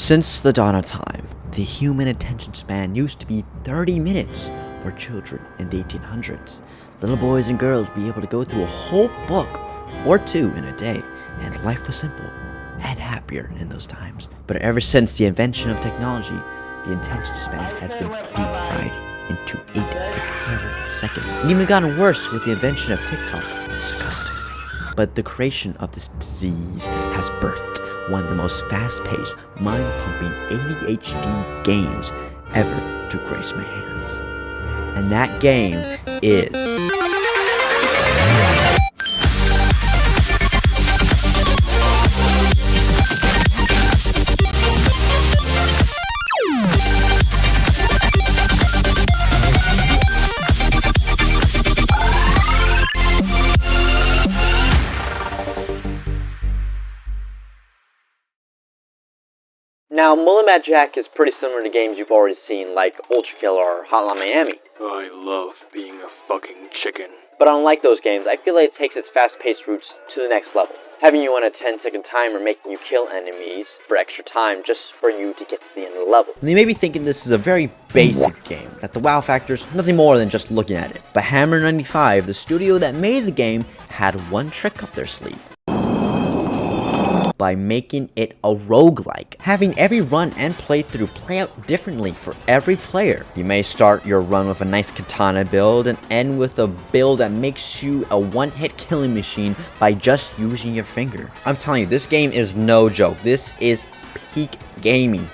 Since the dawn of time, the human attention span used to be 30 minutes for children in the 1800s. Little boys and girls be able to go through a whole book or two in a day, and life was simple and happier in those times. But ever since the invention of technology, the attention span has been deep fried into 8 to 12 seconds. And even gotten worse with the invention of TikTok. Disgusting. But the creation of this disease has birthed one of the most fast-paced, mind-pumping ADHD games ever to grace my hands. And that game is... Now, Mullet Jack is pretty similar to games you've already seen, like Ultra Kill or Hotline Miami. I love being a fucking chicken. But unlike those games, I feel like it takes its fast-paced roots to the next level, having you on a 10-second timer making you kill enemies for extra time just for you to get to the end of the level. And you may be thinking this is a very basic game, that the wow factor is nothing more than just looking at it. But Hammer 95, the studio that made the game, had one trick up their sleeve. By making it a roguelike, having every run and playthrough play out differently for every player. You may start your run with a nice katana build and end with a build that makes you a one-hit killing machine by just using your finger. I'm telling you, this game is no joke. This is peak gaming.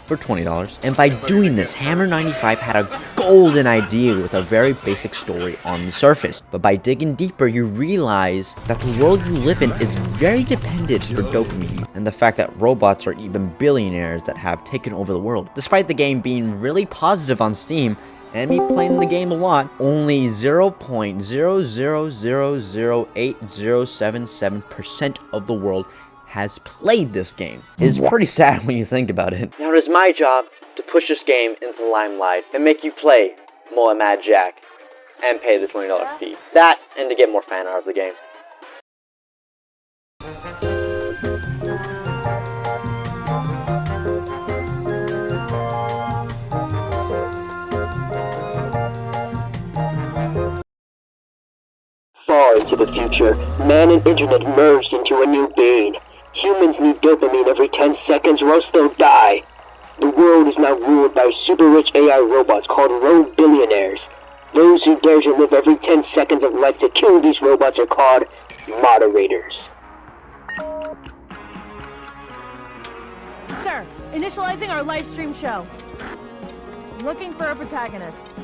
For $20. And by doing this, Hammer 95 had a golden idea with a very basic story on the surface. But by digging deeper, you realize that the world you live in is very dependent for dopamine, and the fact that robots are even billionaires that have taken over the world. Despite the game being really positive on Steam, and me playing the game a lot, only 0.0008077% of the world has played this game. It's pretty sad when you think about it. Now it is my job to push this game into the limelight and make you play Mullet Jack and pay the $20 fee. That and to get more fan art of the game. Far into the future, man and internet merged into a new being. Humans need dopamine every 10 seconds or else they'll die. The world is now ruled by super rich AI robots called rogue billionaires. Those who dare to live every 10 seconds of life to kill these robots are called moderators. Sir, initializing our live stream show. Looking for a protagonist.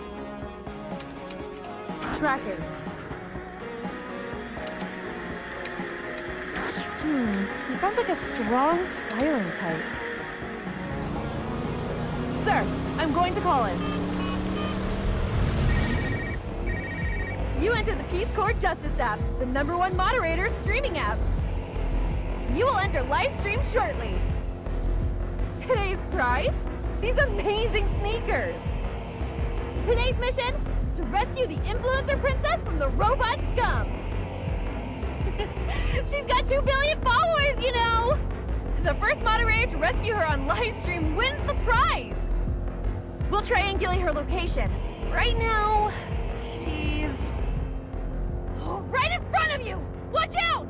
Tracking. He sounds like a strong silent type. Sir, I'm going to call in. You entered the Peace Corps Justice app, the #1 moderator streaming app. You will enter live stream shortly. Today's prize? These amazing sneakers. Today's mission? To rescue the influencer princess from the robot scum. She's got 2 billion followers, you know! The first moderator to rescue her on livestream wins the prize! We'll triangulate her location. Right now, she's... right in front of you! Watch out!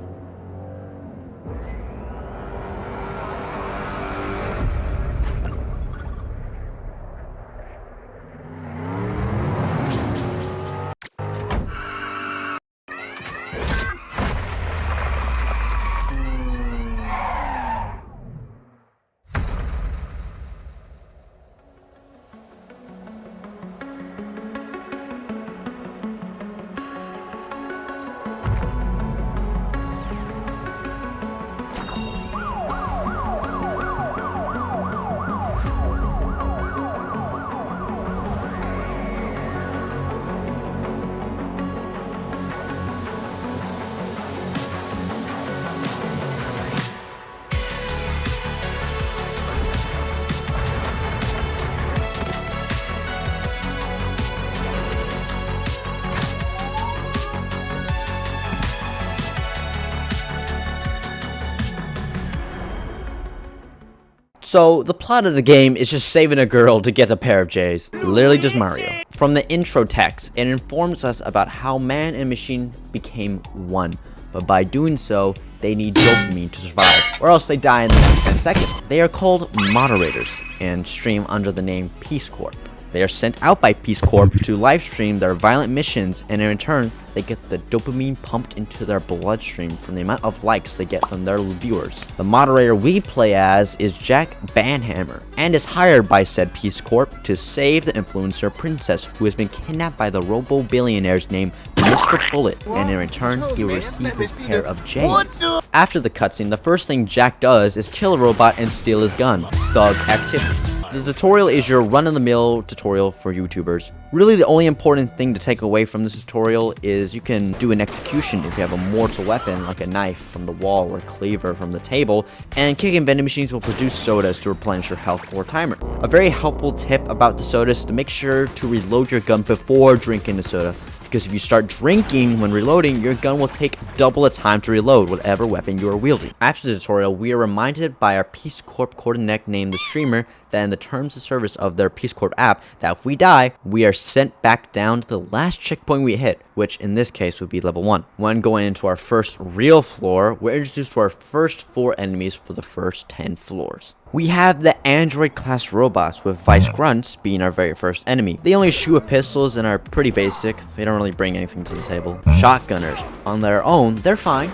So, the plot of the game is just saving a girl to get a pair of J's. Literally just Mario. From the intro text, it informs us about how man and machine became one. But by doing so, they need dopamine to survive, or else they die in the next 10 seconds. They are called moderators, and stream under the name Peace Corp. They are sent out by Peace Corp to live stream their violent missions, and in return, they get the dopamine pumped into their bloodstream from the amount of likes they get from their viewers. The moderator we play as is Jack Banhammer, and is hired by said Peace Corp to save the influencer princess who has been kidnapped by the robo-billionaires named Mr. Mullet, and in return, he will receive his pair of J's. After the cutscene, the first thing Jack does is kill a robot and steal his gun. Thug activities. The tutorial is your run-of-the-mill tutorial for YouTubers. Really, the only important thing to take away from this tutorial is you can do an execution if you have a mortal weapon like a knife from the wall or a cleaver from the table, and kicking vending machines will produce sodas to replenish your health or timer. A very helpful tip about the sodas is to make sure to reload your gun before drinking the soda, because if you start drinking when reloading, your gun will take double the time to reload whatever weapon you are wielding. After the tutorial, we are reminded by our Peace Corp coordinate named the Streamer that in the terms of service of their Peace Corp app, that if we die, we are sent back down to the last checkpoint we hit, which in this case would be level 1. When going into our first real floor, we're introduced to our first 4 enemies for the first 10 floors. We have the android class robots, with Vice Grunts being our very first enemy. They only shoot with pistols and are pretty basic. They don't really bring anything to the table. Shotgunners, on their own, they're fine.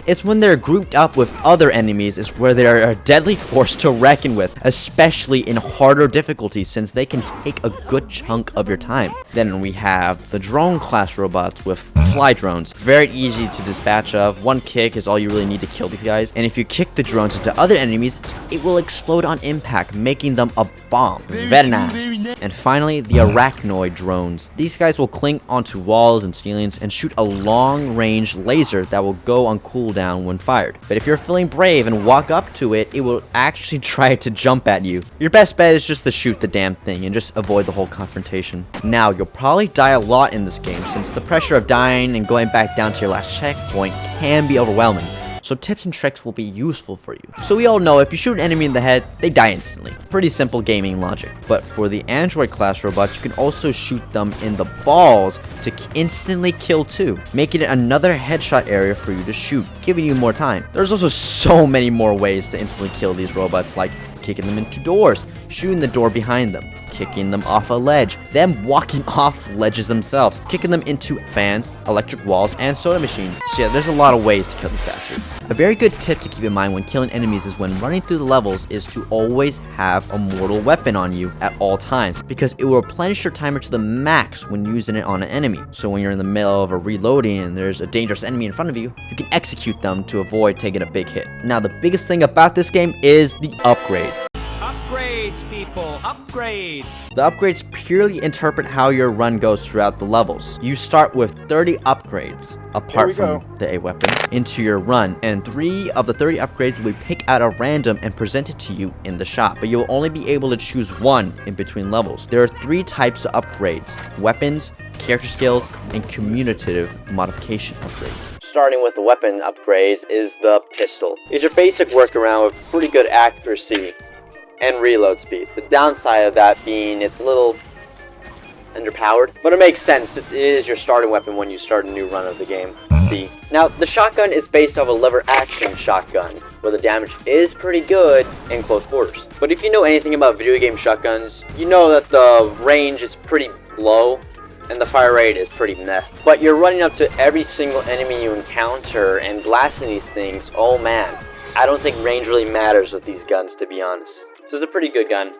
It's when they're grouped up with other enemies is where they are a deadly force to reckon with, especially in harder difficulties since they can take a good chunk of your time. Then we have the drone class robots with fly drones. Very easy to dispatch of. One kick is all you really need to kill these guys. And if you kick the drones into other enemies, it will explode on impact, making them a bomb. Very nice. And finally, the arachnoid drones. These guys will cling onto walls and ceilings and shoot a long-range laser that will go on cooldown when fired. But if you're feeling brave and walk up to it, it will actually try to jump at you. Your best bet is just to shoot the damn thing and just avoid the whole confrontation. Now, you'll probably die a lot in this game since the pressure of dying and going back down to your last checkpoint can be overwhelming. So tips and tricks will be useful for you. So we all know if you shoot an enemy in the head, they die instantly. Pretty simple gaming logic. But for the android class robots, you can also shoot them in the balls to instantly kill too, making it another headshot area for you to shoot, giving you more time. There's also so many more ways to instantly kill these robots, like kicking them into doors, shooting the door behind them, kicking them off a ledge, them walking off ledges themselves, kicking them into fans, electric walls, and soda machines. So yeah, there's a lot of ways to kill these bastards. A very good tip to keep in mind when killing enemies is when running through the levels is to always have a mortal weapon on you at all times, because it will replenish your timer to the max when using it on an enemy. So when you're in the middle of a reloading and there's a dangerous enemy in front of you, you can execute them to avoid taking a big hit. Now the biggest thing about this game is the upgrades. Upgrades, people, upgrades! The upgrades purely interpret how your run goes throughout the levels. You start with 30 upgrades, apart from the A weapon, into your run, and 3 of the 30 upgrades will be picked out at random and presented to you in the shop, but you'll only be able to choose 1 in between levels. There are 3 types of upgrades: weapons, character skills, and commutative modification upgrades. Starting with the weapon upgrades is the pistol. It's your basic workaround with pretty good accuracy and reload speed. The downside of that being it's a little underpowered, but it makes sense. It is your starting weapon when you start a new run of the game. See? Now, the shotgun is based off a lever action shotgun, where the damage is pretty good in close quarters. But if you know anything about video game shotguns, you know that the range is pretty low and the fire rate is pretty meh. But you're running up to every single enemy you encounter and blasting these things. Oh man, I don't think range really matters with these guns, to be honest. So it's a pretty good gun.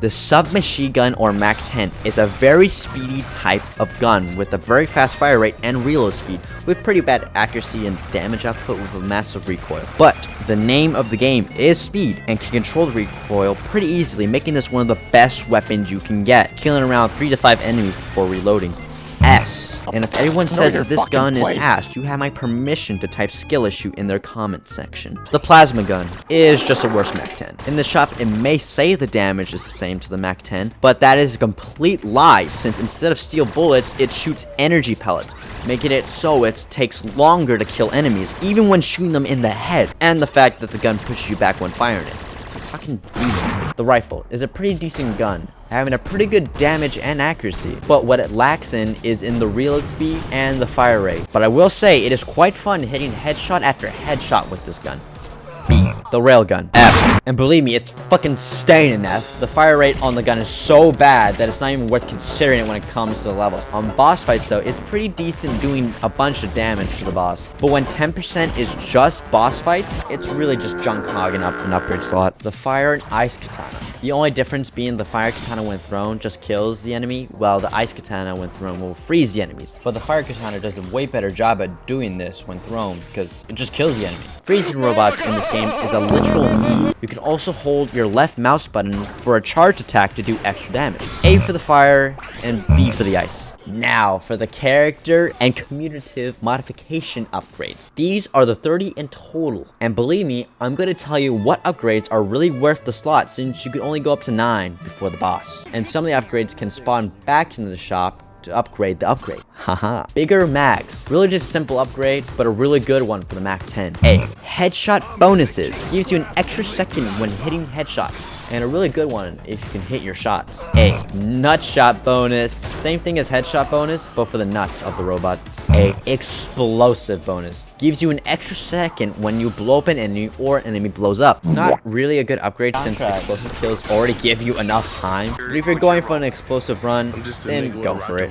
The submachine gun, or MAC-10, is a very speedy type of gun with a very fast fire rate and reload speed, with pretty bad accuracy and damage output with a massive recoil. But the name of the game is speed and can control the recoil pretty easily, making this one of the best weapons you can get, killing around 3 to 5 enemies before reloading. And if anyone says that this gun is ass, you have my permission to type skill issue in their comment section. The plasma gun is just a worse MAC-10. In the shop, it may say the damage is the same to the MAC-10, but that is a complete lie, since instead of steel bullets, it shoots energy pellets, making it so it takes longer to kill enemies, even when shooting them in the head, and the fact that the gun pushes you back when firing it. fucking demon. The rifle is a pretty decent gun, having a pretty good damage and accuracy, but what it lacks in is in the reload speed and the fire rate. But I will say it is quite fun hitting headshot after headshot with this gun. B. The railgun. F. And believe me, it's fucking staying in F. The fire rate on the gun is so bad that it's not even worth considering it when it comes to the levels. On boss fights though, it's pretty decent doing a bunch of damage to the boss. But when 10% is just boss fights, it's really just junk hogging up an upgrade slot. The fire and ice katana. The only difference being the fire katana when thrown just kills the enemy, while the ice katana when thrown will freeze the enemies. But the fire katana does a way better job at doing this when thrown because it just kills the enemy. Freezing robots in this game is a literal need. You can also hold your left mouse button for a charge attack to do extra damage. A for the fire and B for the ice. Now for the character and commutative modification upgrades. These are the 30 in total. And believe me, I'm going to tell you what upgrades are really worth the slot since you can only go up to 9 before the boss. And some of the upgrades can spawn back into the shop to upgrade the upgrade. Haha. Bigger mags. Really just a simple upgrade, but a really good one for the Mac 10. A. Headshot bonuses. Gives you an extra second when hitting headshots. And a really good one if you can hit your shots. A. Nut shot bonus. Same thing as headshot bonus, but for the nuts of the robots. A. Explosive bonus. Gives you an extra second when you blow up an enemy or an enemy blows up. Not really a good upgrade since explosive kills already give you enough time. But if you're going for an explosive run, then go for it.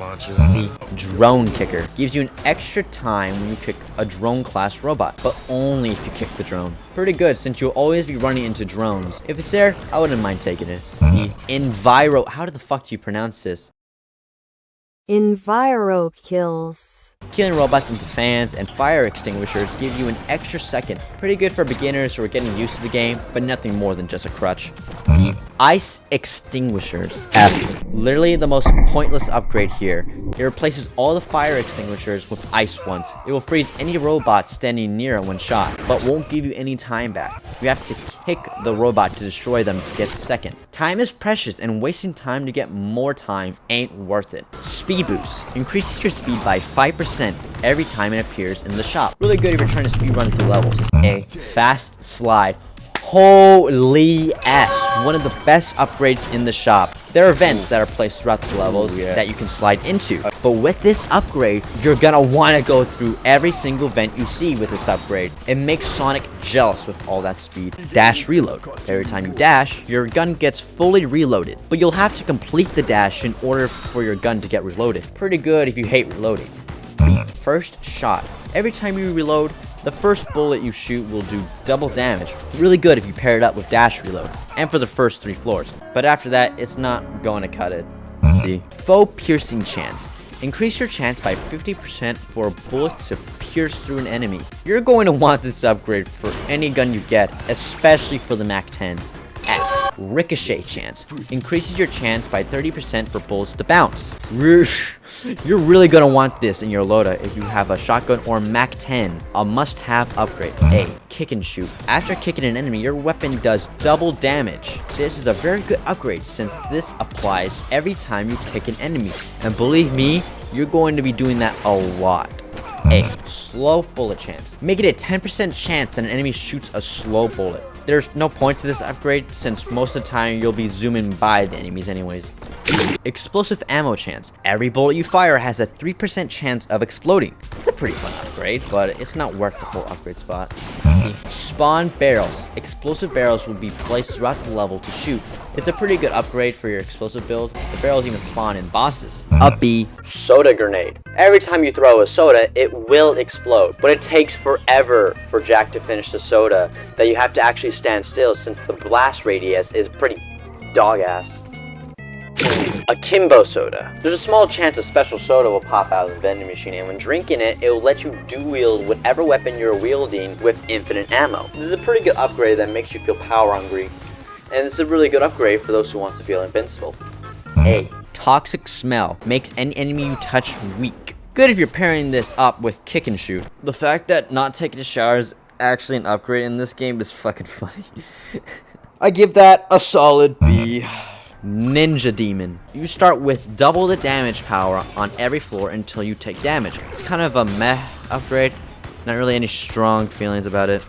C. Drone kicker. Gives you an extra time when you kick a drone class robot, but only if you kick the drone. Pretty good since you'll always be running into drones. If it's there, I wouldn't mind taking it. D. Enviro. How the fuck do you pronounce this? Enviro kills. Killing robots into fans and fire extinguishers give you an extra second. Pretty good for beginners who are getting used to the game, but nothing more than just a crutch. E. Ice extinguishers. F. Literally the most pointless upgrade here. It replaces all the fire extinguishers with ice ones. It will freeze any robot standing near it when shot, but won't give you any time back. You have to kick the robot to destroy them to get the second. Time is precious and wasting time to get more time ain't worth it. Speed boost. Increases your speed by 5% every time it appears in the shop. Really good if you're trying to speed run through levels. A. Fast slide. Holy S, one of the best upgrades in the shop. There are vents that are placed throughout the levels that you can slide into. But with this upgrade, you're gonna want to go through every single vent you see with this upgrade. It makes Sonic jealous with all that speed. Dash reload. Every time you dash, your gun gets fully reloaded. But you'll have to complete the dash in order for your gun to get reloaded. Pretty good if you hate reloading. First shot. Every time you reload, the first bullet you shoot will do double damage. Really good if you pair it up with dash reload, and for the first 3 floors. But after that, it's not going to cut it. C. Faux piercing chance. Increase your chance by 50% for a bullet to pierce through an enemy. You're going to want this upgrade for any gun you get, especially for the Mac 10. F. Ricochet chance. Increases your chance by 30% for bullets to bounce. You're really gonna want this in your loadout if you have a shotgun or Mac 10. A must-have upgrade. A. Kick and shoot. After kicking an enemy, your weapon does double damage. This is a very good upgrade since this applies every time you kick an enemy. And believe me, you're going to be doing that a lot. A. Slow bullet chance. Make it a 10% chance that an enemy shoots a slow bullet. There's no point to this upgrade since most of the time you'll be zooming by the enemies anyways. Explosive ammo chance. Every bullet you fire has a 3% chance of exploding. It's a pretty fun upgrade, but it's not worth the whole upgrade spot. C. Spawn barrels. Explosive barrels will be placed throughout the level to shoot. It's a pretty good upgrade for your explosive build. The barrels even spawn in bosses. A B. Soda grenade. Every time you throw a soda, it will explode. But it takes forever for Jack to finish the soda that you have to actually stand still since the blast radius is pretty dog ass. Akimbo soda. There's a small chance a special soda will pop out of the vending machine, and when drinking it, it will let you dual-wield whatever weapon you're wielding with infinite ammo. This is a pretty good upgrade that makes you feel power hungry, and it's a really good upgrade for those who want to feel invincible. A. Toxic smell. Makes any enemy you touch weak. Good if you're pairing this up with kick and shoot. The fact that not taking a shower is actually an upgrade in this game is fucking funny. I give that a solid B. Ninja Demon. You start with double the damage power on every floor until you take damage. It's kind of a meh upgrade. Not really any strong feelings about it.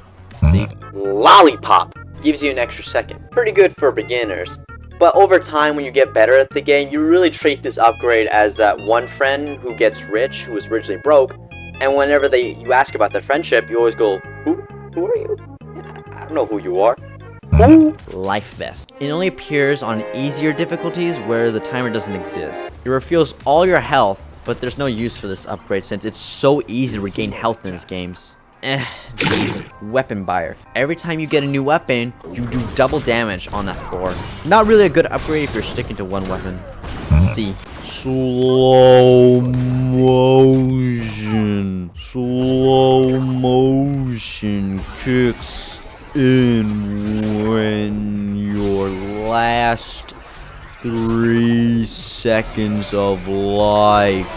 See? Lollipop. gives you an extra second. Pretty good for beginners. But over time, when you get better at the game, you really treat this upgrade as that one friend who gets rich, who was originally broke, and whenever you ask about their friendship, you always go, Who are you? I don't know who you are. Who? Life Vest. It only appears on easier difficulties where the timer doesn't exist. It refuels all your health, but there's no use for this upgrade since it's so easy to regain health in these games. Weapon buyer. Every time you get a new weapon, you do double damage on that floor. Not really a good upgrade if you're sticking to one weapon. C. Slow motion. Slow motion kicks in when your last 3 seconds of life.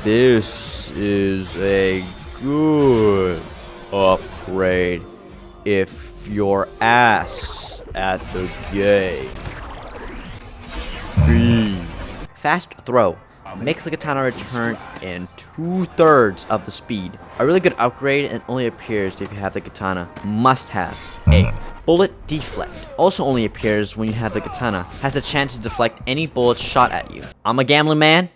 This is a good upgrade if you're ass at the game. B. Fast throw. Makes the katana return in 2/3 of the speed. A really good upgrade and only appears if you have the katana. Must have. A. Bullet deflect. Also only appears when you have the katana. Has a chance to deflect any bullets shot at you. I'm a gambling man,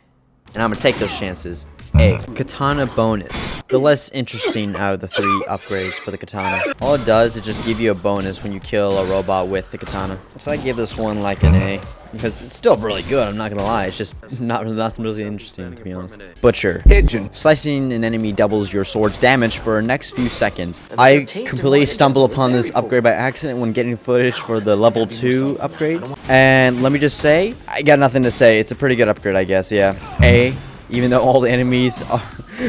and I'm gonna take those chances. A. Katana bonus. The less interesting out of the 3 upgrades for the katana. All it does is just give you a bonus when you kill a robot with the katana. So I give this one like an A. Because it's still really good, I'm not gonna lie. It's just nothing really interesting, to be honest. Butcher. Pigeon. Slicing an enemy doubles your sword's damage for the next few seconds. I completely stumbled upon this upgrade by accident when getting footage for the level 2 upgrades. And let me just say, I got nothing to say. It's a pretty good upgrade, I guess, yeah. A. Even though all the enemies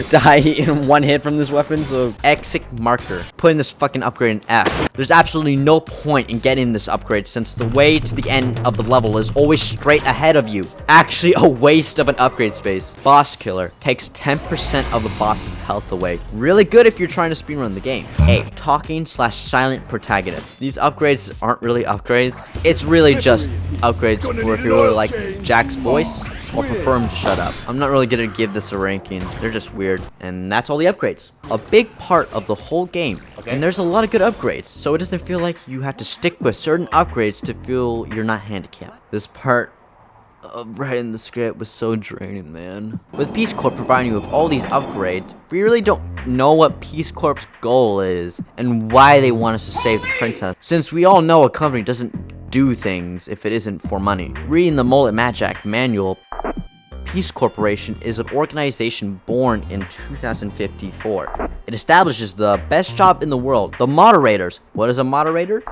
die in one hit from this weapon, so exit marker. Putting this fucking upgrade in F. There's absolutely no point in getting this upgrade since the way to the end of the level is always straight ahead of you. Actually a waste of an upgrade space. Boss killer. Takes 10% of the boss's health away. Really good if you're trying to speedrun the game. A. Talking/silent protagonist. These upgrades aren't really upgrades. It's really just upgrades for if you really like Jack's voice or prefer him to shut up. I'm not really gonna give this a ranking. They're just weird. And that's all the upgrades. A big part of the whole game. And there's a lot of good upgrades, so it doesn't feel like you have to stick with certain upgrades to feel you're not handicapped. This part of writing the script was so draining, man. With Peace Corp providing you with all these upgrades, we really don't know what Peace Corp's goal is and why they want us to save the princess, since we all know a company doesn't do things if it isn't for money. Reading the Mullet Magic manual, Peace Corporation is an organization born in 2054. It establishes the best job in the world, the moderators. What is a moderator?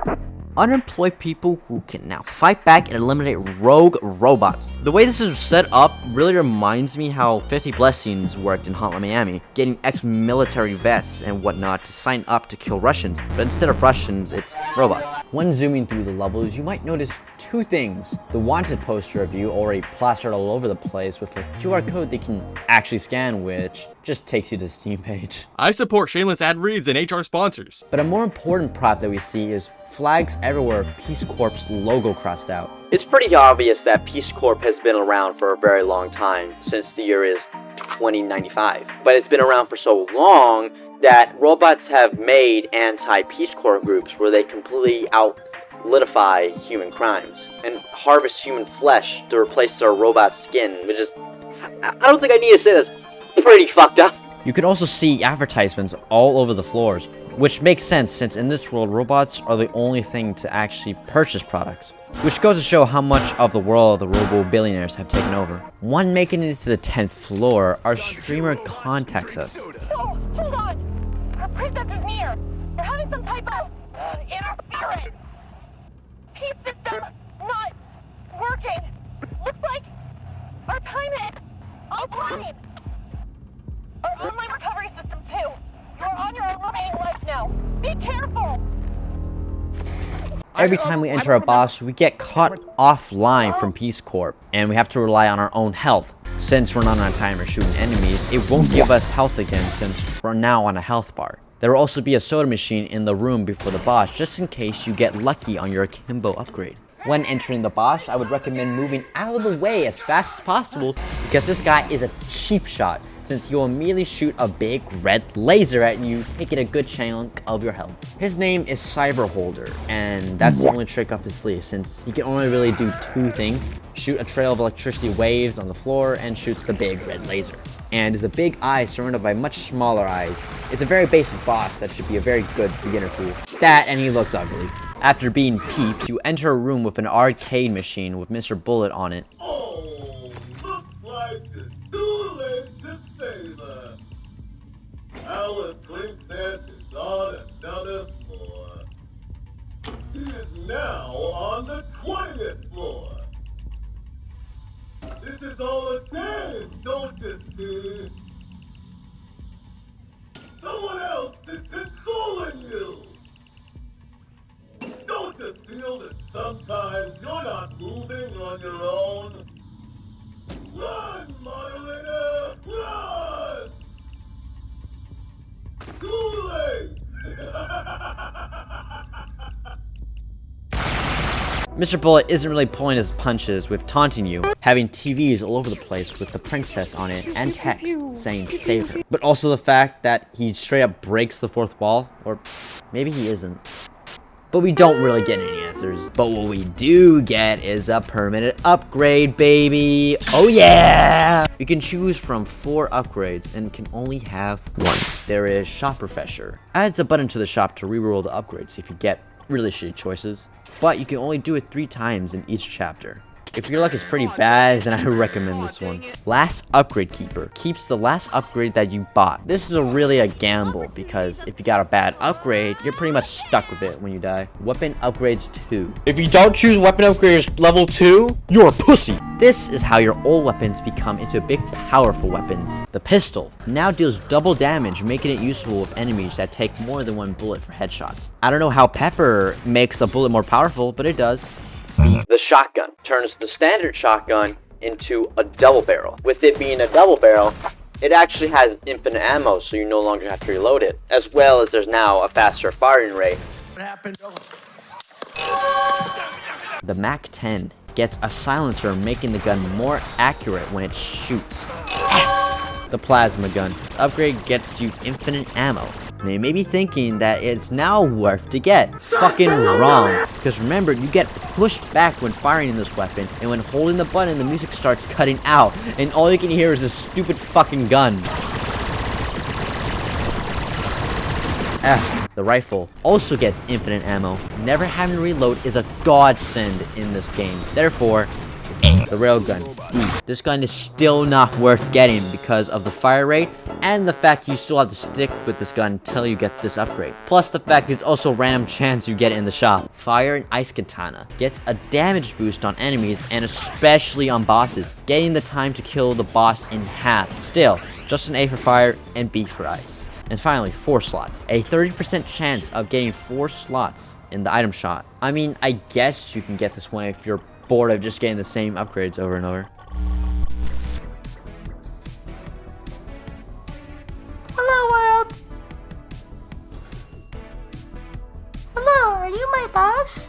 Unemployed people who can now fight back and eliminate rogue robots. The way this is set up really reminds me how 50 Blessings worked in Hotline Miami, getting ex-military vets and whatnot to sign up to kill Russians, but instead of Russians, it's robots. When zooming through the levels, you might notice 2 things. The wanted poster of you already plastered all over the place with a QR code they can actually scan, which just takes you to the Steam page. I support shameless ad reads and HR sponsors. But a more important prop that we see is flags everywhere, Peace Corp's logo crossed out. It's pretty obvious that Peace Corp has been around for a very long time, since the year is 2095. But it's been around for so long that robots have made anti-Peace Corp groups where they completely out-litify human crimes and harvest human flesh to replace their robot skin, which is, I don't think I need to say that's pretty fucked up. You can also see advertisements all over the floors, which makes sense since in this world, robots are the only thing to actually purchase products. Which goes to show how much of the world the robo-billionaires have taken over. One making it to the 10th floor, our streamer contacts us. Oh, hold on! Our princess is near! We're having some type of interference! Peace system not working! Looks like our time is offline! Our online recovery system too! You're on your own remaining life now! Be careful! Every time we enter a boss, we get caught offline from Peace Corp, and we have to rely on our own health. Since we're not on a timer shooting enemies, it won't give us health again since we're now on a health bar. There will also be a soda machine in the room before the boss, just in case you get lucky on your Akimbo upgrade. When entering the boss, I would recommend moving out of the way as fast as possible, because this guy is a cheap shot. It's since he will immediately shoot a big red laser at you, taking a good chunk of your health. His name is Cyber Holder, and that's the only trick up his sleeve, since he can only really do two things: shoot a trail of electricity waves on the floor and shoot the big red laser. And is a big eye surrounded by much smaller eyes. It's a very basic boss that should be a very good beginner tool. Stat, and he looks ugly. After being peeped, you enter a room with an arcade machine with Mr. Bullet on it. Oh, looks like it's too late to save us. Alice Princess is on another floor. She is now on the 20th floor. This is all a game, don't you see? Someone else is controlling you. Don't you feel that sometimes you're not moving on your own? Run, moderator, run! Too late! Mr. Bullet isn't really pulling his punches with taunting you, having TVs all over the place with the princess on it and text saying save her. But also the fact that he straight up breaks the fourth wall, or maybe he isn't. But we don't really get any answers. But what we do get is a permanent upgrade, baby. Oh yeah! You can choose from 4 upgrades and can only have 1. There is Shop Professor. Adds a button to the shop to reroll the upgrades if you get really shitty choices. But you can only do it 3 times in each chapter. If your luck is pretty bad, then I recommend this one. Last Upgrade Keeper keeps the last upgrade that you bought. This is really a gamble, because if you got a bad upgrade, you're pretty much stuck with it when you die. Weapon Upgrades 2. If you don't choose weapon upgrades level 2, you're a pussy. This is how your old weapons become into big powerful weapons. The pistol now deals double damage, making it useful with enemies that take more than 1 bullet for headshots. I don't know how Pepper makes a bullet more powerful, but it does. The shotgun turns the standard shotgun into a double barrel. With it being a double barrel, it actually has infinite ammo, so you no longer have to reload it, as well as there's now a faster firing rate. What happened? The MAC-10 gets a silencer, making the gun more accurate when it shoots. Yes! The plasma gun. The upgrade gets you infinite ammo. Now you may be thinking that it's now worth to get. Fucking wrong. Because remember, you get pushed back when firing in this weapon, and when holding the button, the music starts cutting out, and all you can hear is this stupid fucking gun. The rifle also gets infinite ammo. Never having to reload is a godsend in this game. Therefore, the railgun. This gun is still not worth getting because of the fire rate and the fact you still have to stick with this gun until you get this upgrade. Plus the fact it's also a random chance you get it in the shop. Fire and Ice Katana gets a damage boost on enemies and especially on bosses, getting the time to kill the boss in half. Still, just an A for fire and B for ice. And finally, 4 slots. A 30% chance of getting 4 slots in the item shot. I mean, I guess you can get this one if you're bored of just getting the same upgrades over and over. Hello, world. Hello, are you my boss?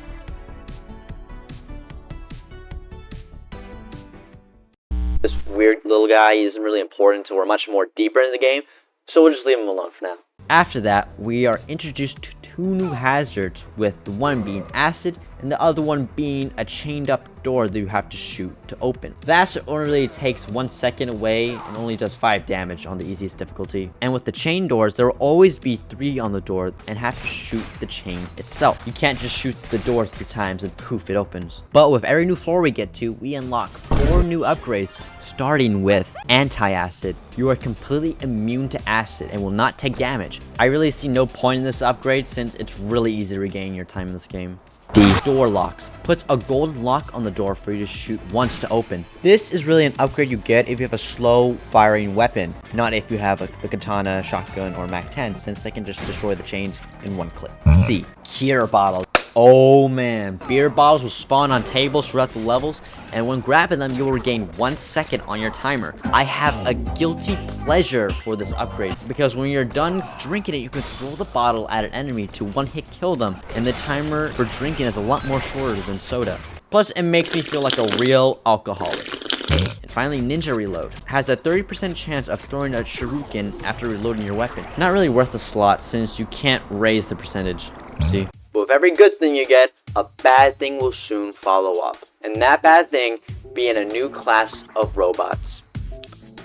This weird little guy isn't really important until we're much more deeper in the game, so we'll just leave him alone for now. After that, we are introduced to 2 new hazards, with the one being acid and the other one being a chained up door that you have to shoot to open. The acid only takes 1 second away and only does 5 damage on the easiest difficulty. And with the chain doors, there will always be 3 on the door and have to shoot the chain itself. You can't just shoot the door 3 times and poof, it opens. But with every new floor we get to, we unlock 4 new upgrades, starting with anti-acid. You are completely immune to acid and will not take damage. I really see no point in this upgrade since it's really easy to regain your time in this game. D. Door locks. Puts a golden lock on the door for you to shoot once to open. This is really an upgrade you get if you have a slow firing weapon, not if you have the katana, shotgun, or MAC-10, since they can just destroy the chains in 1 click. C. Cure bottles. Oh man, beer bottles will spawn on tables throughout the levels, and when grabbing them, you will regain 1 second on your timer. I have a guilty pleasure for this upgrade, because when you're done drinking it, you can throw the bottle at an enemy to 1-hit kill them, and the timer for drinking is a lot more shorter than soda. Plus, it makes me feel like a real alcoholic. And Finally, Ninja Reload has a 30% chance of throwing a shuriken after reloading your weapon. Not really worth the slot since you can't raise the percentage. See? But with every good thing you get, a bad thing will soon follow up. And that bad thing being a new class of robots.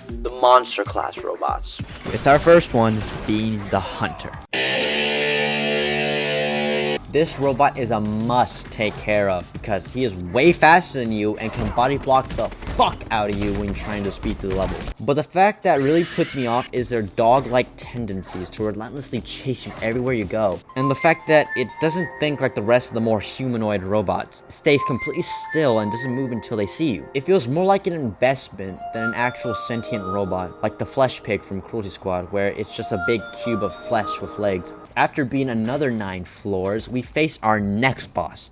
The monster class robots. With our first one being the Hunter. This robot is a must take care of because he is way faster than you and can body block the fuck out of you when you're trying to speed through the level. But the fact that really puts me off is their dog-like tendencies to relentlessly chase you everywhere you go. And the fact that it doesn't think like the rest of the more humanoid robots. It stays completely still and doesn't move until they see you. It feels more like an investment than an actual sentient robot, like the Flesh Pig from Cruelty Squad, where it's just a big cube of flesh with legs. After being another 9 floors, we face our next boss.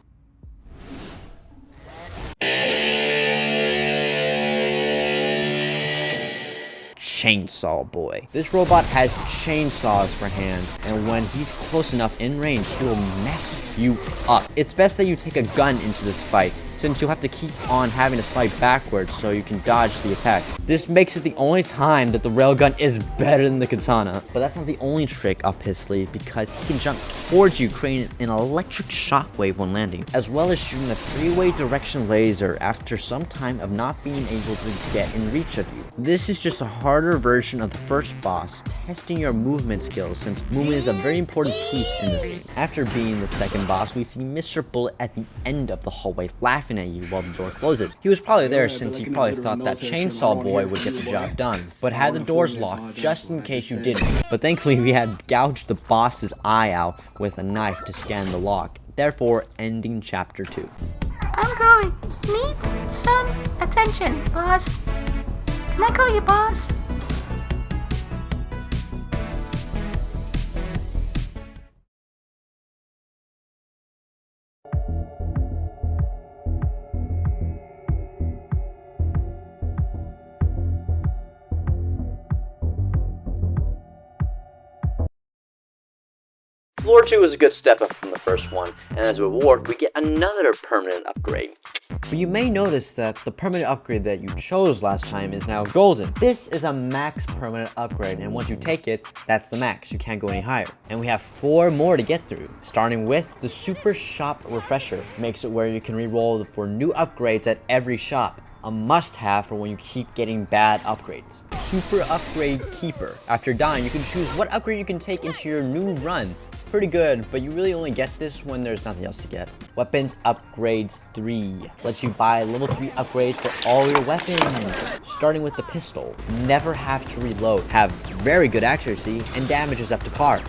Chainsaw Boy. This robot has chainsaws for hands, and when he's close enough in range, he will mess you up. It's best that you take a gun into this fight, since you'll have to keep on having to slide backwards so you can dodge the attack. This makes it the only time that the railgun is better than the katana. But that's not the only trick up his sleeve, because he can jump towards you, creating an electric shockwave when landing, as well as shooting a 3-way direction laser after some time of not being able to get in reach of you. This is just a harder version of the first boss, testing your movement skills, since movement is a very important piece in this game. After being the second boss, we see Mr. Bullet at the end of the hallway laughing at you while the door closes. He was probably there since he probably thought that Chainsaw Boy would get the job done, but had the doors locked just in case you didn't. But thankfully we had gouged the boss's eye out with a knife to scan the lock, therefore ending chapter 2. I'm growing. Need some attention, boss. Can I call you boss? Floor 2 is a good step up from the first one, and as a reward, we get another permanent upgrade. But you may notice that the permanent upgrade that you chose last time is now golden. This is a max permanent upgrade, and once you take it, that's the max. You can't go any higher. And we have 4 more to get through, starting with the Super Shop Refresher. Makes it where you can reroll for new upgrades at every shop. A must-have for when you keep getting bad upgrades. Super Upgrade Keeper. After dying, you can choose what upgrade you can take into your new run. Pretty good, but you really only get this when there's nothing else to get. Weapons Upgrades 3. Lets you buy level 3 upgrades for all your weapons. Starting with the pistol. Never have to reload. Have very good accuracy, and damage is up to par.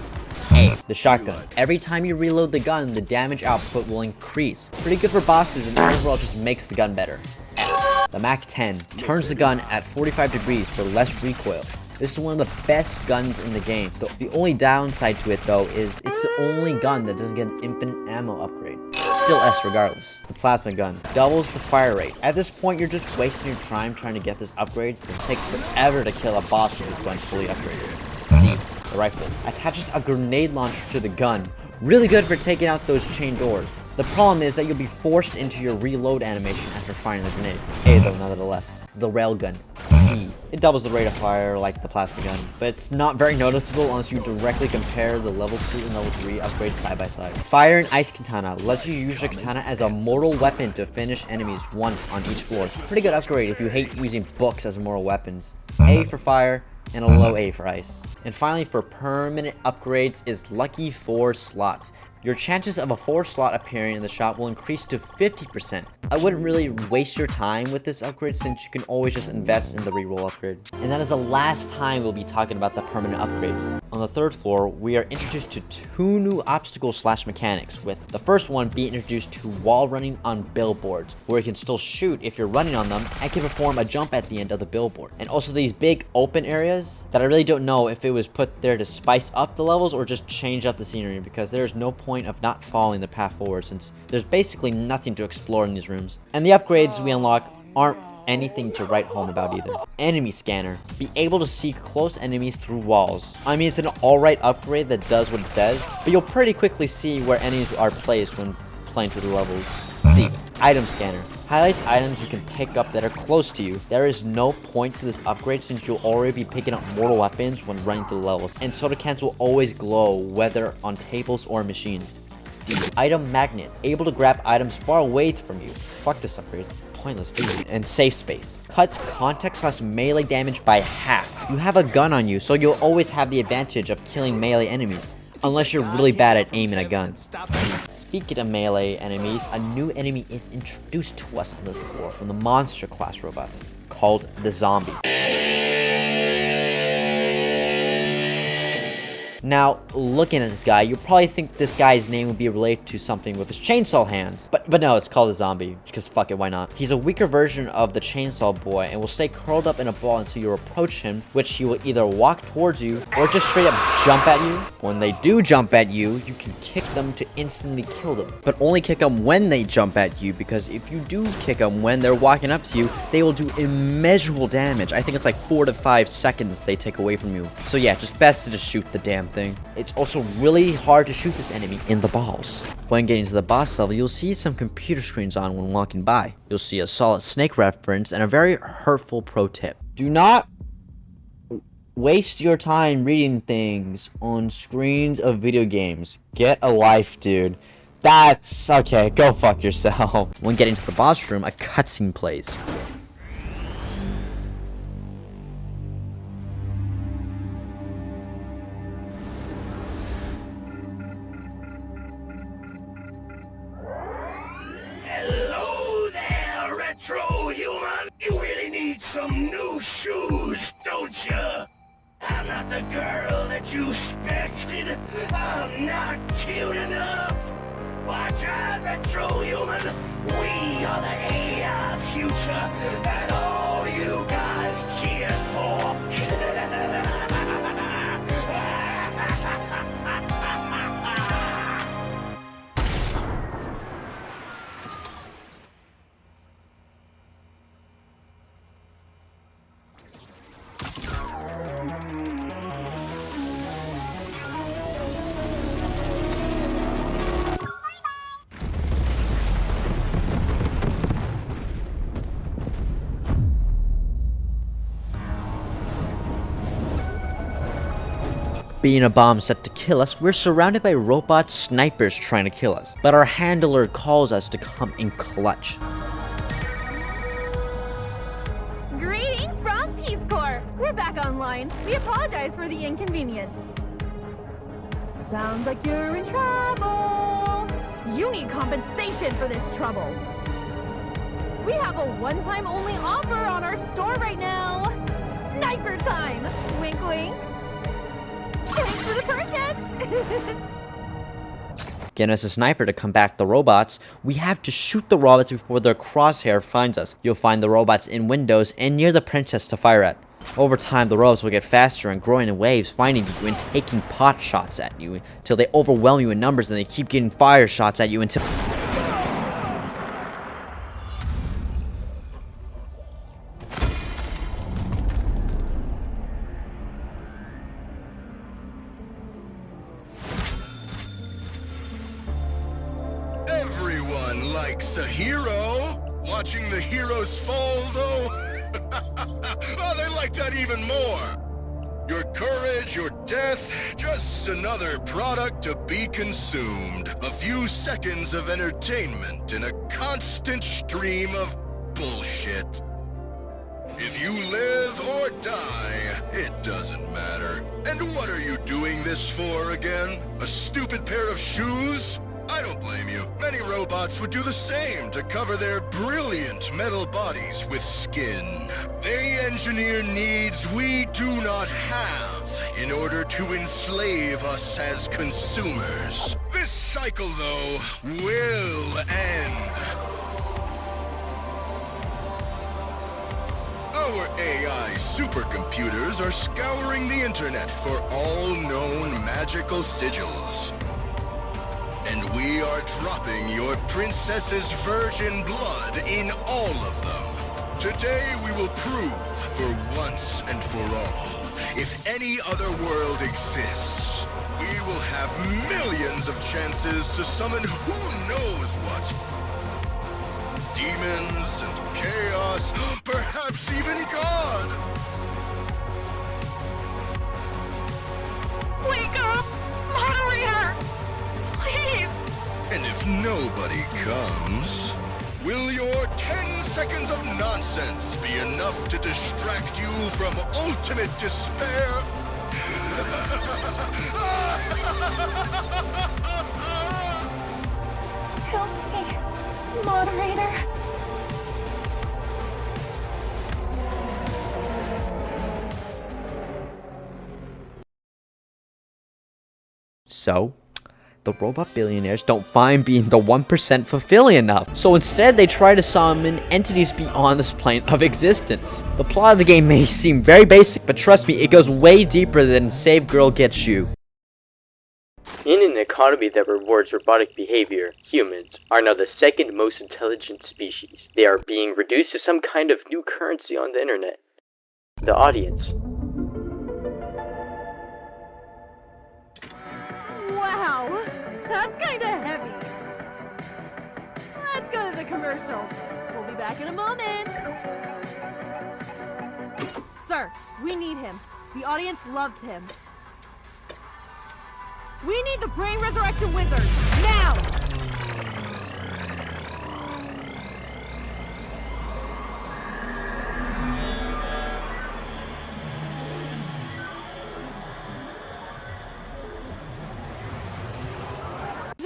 A. The shotgun. Every time you reload the gun, the damage output will increase. Pretty good for bosses, and overall just makes the gun better. F. The MAC-10. Turns the gun at 45 degrees for less recoil. This is one of the best guns in the game. The only downside to it though is it's the only gun that doesn't get an infinite ammo upgrade. Still S regardless. The plasma gun doubles the fire rate. At this point you're just wasting your time trying to get this upgrade since it takes forever to kill a boss with this gun fully upgraded. C. The rifle attaches a grenade launcher to the gun. Really good for taking out those chain doors. The problem is that you'll be forced into your reload animation after firing the grenade. A though, nonetheless. The railgun. C. It doubles the rate of fire like the plasma gun, but it's not very noticeable unless you directly compare the level 2 and level 3 upgrades side by side. Fire and Ice Katana lets you use the katana as a mortal weapon to finish enemies once on each floor. Pretty good upgrade if you hate using books as mortal weapons. A for fire, and a low A for ice. And finally, for permanent upgrades is Lucky 4 slots. Your chances of a 4 slot appearing in the shop will increase to 50%. I wouldn't really waste your time with this upgrade since you can always just invest in the reroll upgrade. And that is the last time we'll be talking about the permanent upgrades. On the 3rd floor, we are introduced to 2 new obstacles / mechanics, with the first one being introduced to wall running on billboards, where you can still shoot if you're running on them and can perform a jump at the end of the billboard. And also these big open areas that I really don't know if it was put there to spice up the levels or just change up the scenery, because there's no point of not following the path forward since there's basically nothing to explore in these rooms. And the upgrades we unlock aren't anything to write home about either. Enemy Scanner. Be able to see close enemies through walls. I mean, it's an alright upgrade that does what it says, but you'll pretty quickly see where enemies are placed when playing through the levels. C. Item Scanner. Highlights items you can pick up that are close to you. There is no point to this upgrade since you'll already be picking up mortal weapons when running through levels, and soda cans will always glow whether on tables or machines. D. Item magnet, able to grab items far away from you. Fuck this upgrade, it's pointless, dude. And safe space, cuts contact / melee damage by half. You have a gun on you, so you'll always have the advantage of killing melee enemies, unless you're really bad at aiming a gun. Speaking of melee enemies, a new enemy is introduced to us on this floor from the monster class robots, called the zombie. Now, looking at this guy, you'll probably think this guy's name would be related to something with his chainsaw hands. But no, it's called a zombie, because fuck it, why not? He's a weaker version of the chainsaw boy and will stay curled up in a ball until you approach him, which he will either walk towards you or just straight up jump at you. When they do jump at you, you can kick them to instantly kill them. But only kick them when they jump at you, because if you do kick them when they're walking up to you, they will do immeasurable damage. I think it's like 4 to 5 seconds they take away from you. So yeah, just best to just shoot the damn thing. It's also really hard to shoot this enemy in the balls. When getting to the boss level, you'll see some computer screens on when walking by. You'll see a Solid Snake reference and a very hurtful pro tip. Do not waste your time reading things on screens of video games. Get a life, dude. That's okay, go fuck yourself. When getting to the boss room, a cutscene plays. Hello there, retro human. You really need some new shoes, don't you? I'm not the girl that you expected. I'm not cute enough. Watch out, retro human. We are the AI future, and all you guys cheered for. Being a bomb set to kill us, we're surrounded by robot snipers trying to kill us, but our handler calls us to come in clutch. Greetings from Peace Corps! We're back online. We apologize for the inconvenience. Sounds like you're in trouble. You need compensation for this trouble. We have a one-time only offer on our store right now. Sniper time! Wink wink. Thanks for the purchase! Getting us a sniper to combat the robots, we have to shoot the robots before their crosshair finds us. You'll find the robots in windows and near the princess to fire at. Over time, the robots will get faster and growing in waves, finding you and taking pot shots at you until they overwhelm you in numbers, and they keep getting fire shots at you until... Everyone likes a hero. Watching the heroes fall, though? Oh, they like that even more. Your courage, your death, just another product to be consumed. A few seconds of entertainment in a constant stream of bullshit. If you live or die, it doesn't matter. And what are you doing this for again? A stupid pair of shoes? I don't blame you. Many robots would do the same to cover their brilliant metal bodies with skin. They engineer needs we do not have in order to enslave us as consumers. This cycle, though, will end. Our AI supercomputers are scouring the internet for all known magical sigils. And we are dropping your princess's virgin blood in all of them. Today we will prove, for once and for all, if any other world exists, we will have millions of chances to summon who knows what. demons and chaos, perhaps even God. Wake up! Moderator! Please! And if nobody comes, will your 10 seconds of nonsense be enough to distract you from ultimate despair? Help me, moderator. So, the robot billionaires don't find being the 1% fulfilling enough. So instead, they try to summon entities beyond this plane of existence. The plot of the game may seem very basic, but trust me, it goes way deeper than Save Girl Gets You. In an economy that rewards robotic behavior, humans are now the second most intelligent species. They are being reduced to some kind of new currency on the internet. The audience. Wow, that's kinda heavy. Let's go to the commercials. We'll be back in a moment. Sir, we need him. The audience loves him. We need the Brain Resurrection Wizard, now!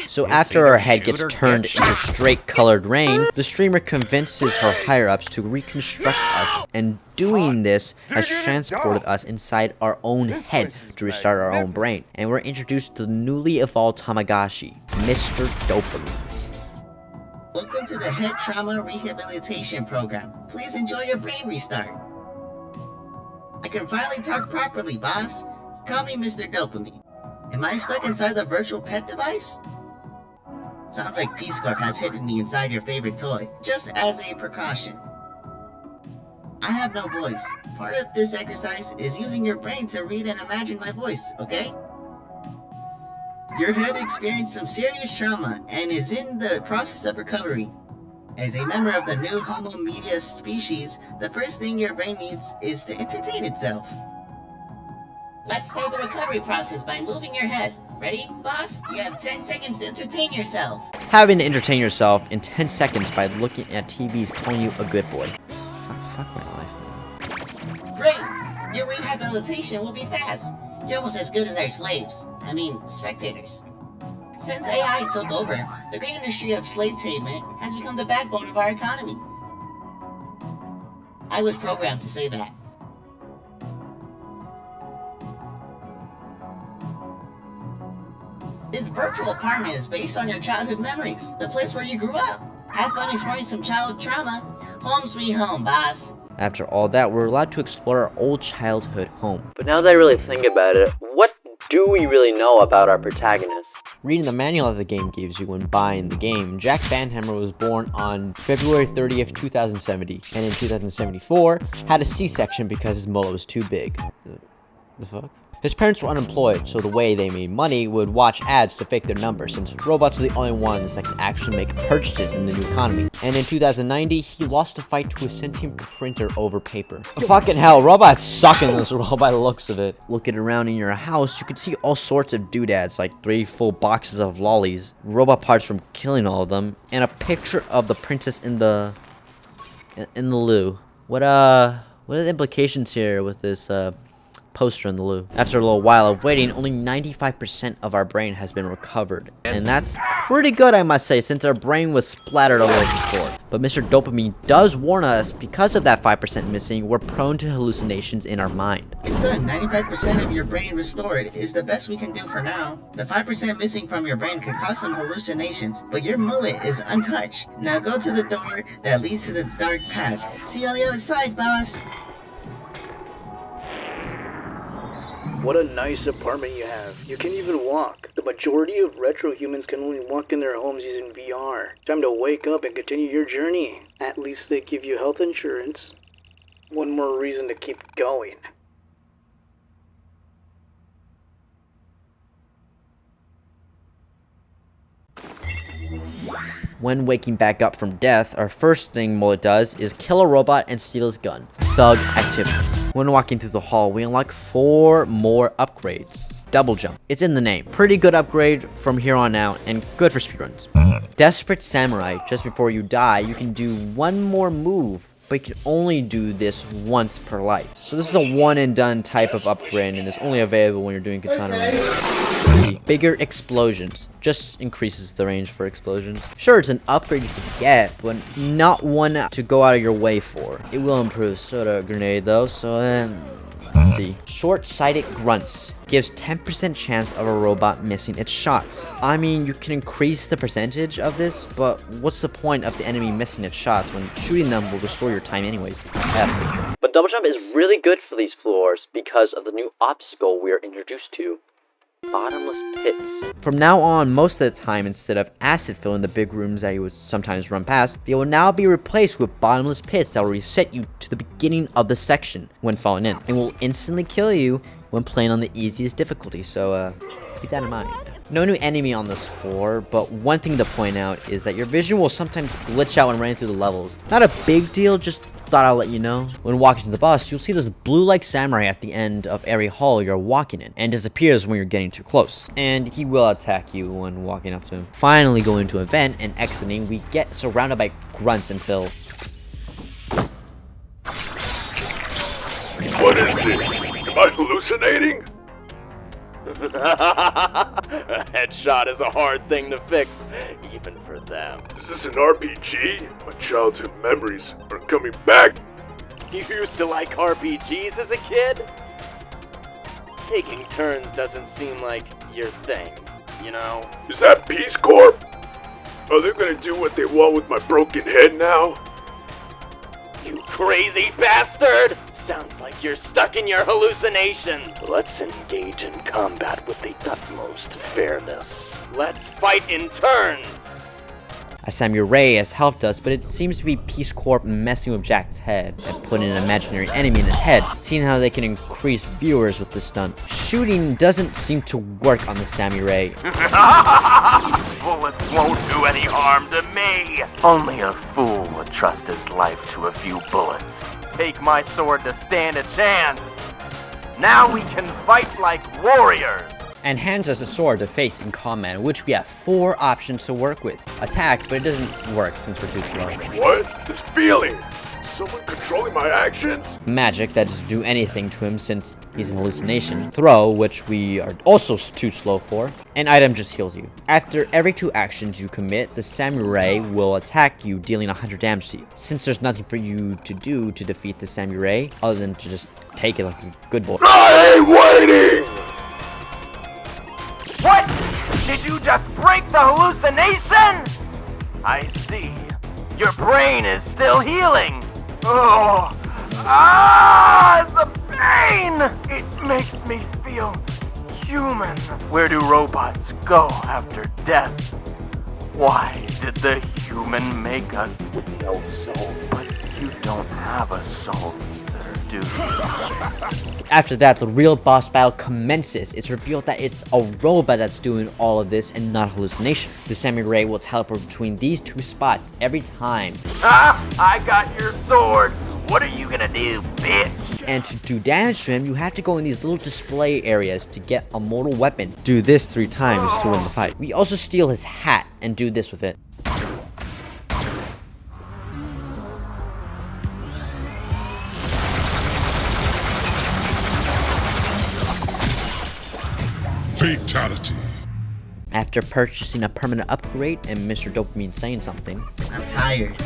So after her head gets turned into straight colored rain, the streamer convinces her higher-ups to reconstruct us, and doing this has transported us inside our own head to restart our own brain. And we're introduced to the newly evolved Tamagotchi, Mr. Dopamine. Welcome to the Head Trauma Rehabilitation Program. Please enjoy your brain restart. I can finally talk properly, boss. Call me Mr. Dopamine. Am I stuck inside the virtual pet device? Sounds like Peace Corp has hidden me inside your favorite toy, just as a precaution. I have no voice. Part of this exercise is using your brain to read and imagine my voice, okay? Your head experienced some serious trauma and is in the process of recovery. As a member of the new Homo media species, the first thing your brain needs is to entertain itself. Let's start the recovery process by moving your head. Ready, boss? You have 10 seconds to entertain yourself. Having to entertain yourself in 10 seconds by looking at TVs calling you a good boy. Fuck my life, man. Great! Your rehabilitation will be fast. You're almost as good as our slaves. I mean, spectators. Since AI took over, the great industry of slave tainment has become the backbone of our economy. I was programmed to say that. This virtual apartment is based on your childhood memories, the place where you grew up. Have fun exploring some childhood trauma. Home sweet home, boss. After all that, we're allowed to explore our old childhood home. But now that I really think about it, what do we really know about our protagonist? Reading the manual that the game gives you when buying the game, Jack Banhammer was born on February 30th, 2070, and in 2074 had a C-section because his mullet was too big. The fuck? His parents were unemployed, so the way they made money would watch ads to fake their numbers, since robots are the only ones that can actually make purchases in the new economy. And in 2090, he lost a fight to a sentient printer over paper. Fucking hell, robots suck in this world by the looks of it. Looking around in your house, you can see all sorts of doodads, like 3 full boxes of lollies, robot parts from killing all of them, and a picture of the princess in the loo. What are the implications here with this, poster in the loo? After a little while of waiting, only 95% of our brain has been recovered. And that's pretty good, I must say, since our brain was splattered all over the floor. But Mr. Dopamine does warn us, because of that 5% missing, we're prone to hallucinations in our mind. It's done. 95% of your brain restored is the best we can do for now. The 5% missing from your brain could cause some hallucinations, but your mullet is untouched. Now go to the door that leads to the dark path. See you on the other side, boss. What a nice apartment you have. You can even walk. The majority of retro humans can only walk in their homes using VR. Time to wake up and continue your journey. At least they give you health insurance. One more reason to keep going. When waking back up from death, our first thing Mullet does is kill a robot and steal his gun. Thug activities. When walking through the hall, we unlock 4 more upgrades. Double jump. It's in the name. Pretty good upgrade from here on out and good for speedruns. Desperate Samurai. Just before you die, you can do one more move, but you can only do this once per life. So this is a one and done type of upgrade and it's only available when you're doing katana runs. Bigger explosions. Just increases the range for explosions. Sure, it's an upgrade you can get, but not one to go out of your way for. It will improve soda grenade though, so let's see. Short-sighted grunts. Gives 10% chance of a robot missing its shots. I mean, you can increase the percentage of this, but what's the point of the enemy missing its shots when shooting them will restore your time anyways? But double jump is really good for these floors because of the new obstacle we are introduced to. Bottomless pits. From now on, most of the time, instead of acid fill in the big rooms that you would sometimes run past, they will now be replaced with bottomless pits that will reset you to the beginning of the section when falling in, and will instantly kill you when playing on the easiest difficulty, so keep that in mind. No new enemy on this floor, but one thing to point out is that your vision will sometimes glitch out when running through the levels. Not a big deal, just thought I'll let you know. When walking to the boss, you'll see this blue-like samurai at the end of every hall you're walking in, and disappears when you're getting too close. And he will attack you when walking up to him. Finally going to a vent and exiting, we get surrounded by grunts until... What is this? Am I hallucinating? A headshot is a hard thing to fix, even for them. Is this an RPG? My childhood memories are coming back. You used to like RPGs as a kid? Taking turns doesn't seem like your thing, you know? Is that Peace Corp? Are they gonna do what they want with my broken head now? You crazy bastard! Sounds like you're stuck in your hallucination. Let's engage in combat with the utmost fairness. Let's fight in turns! A samurai has helped us, but it seems to be Peace Corp messing with Jack's head and putting an imaginary enemy in his head, seeing how they can increase viewers with this stunt. Shooting doesn't seem to work on the samurai. Bullets won't do any harm to me. Only a fool would trust his life to a few bullets. Take my sword to stand a chance. Now we can fight like warriors. And hands us a sword to face in combat, in which we have 4 options to work with. Attack, but it doesn't work since we're too slow. What? This feeling? Someone controlling my actions? Magic, that doesn't do anything to him since he's an hallucination. Throw, which we are also too slow for. And item just heals you. After every 2 actions you commit, the samurai will attack you, dealing 100 damage to you. Since there's nothing for you to do to defeat the samurai, other than to just take it like a good boy. I ain't waiting! What? Did you just break the hallucination? I see. Your brain is still healing. Oh, the pain! It makes me feel human. Where do robots go after death? Why did the human make us? No soul. But you don't have a soul either, do you? After that, the real boss battle commences. It's revealed that it's a robot that's doing all of this and not a hallucination. The samurai will teleport between these 2 spots every time. Ah! I got your sword! What are you gonna do, bitch? And to do damage to him, you have to go in these little display areas to get a mortal weapon. Do this 3 times to win the fight. We also steal his hat and do this with it. Fatality. After purchasing a permanent upgrade and Mr. Dopamine saying something. I'm tired.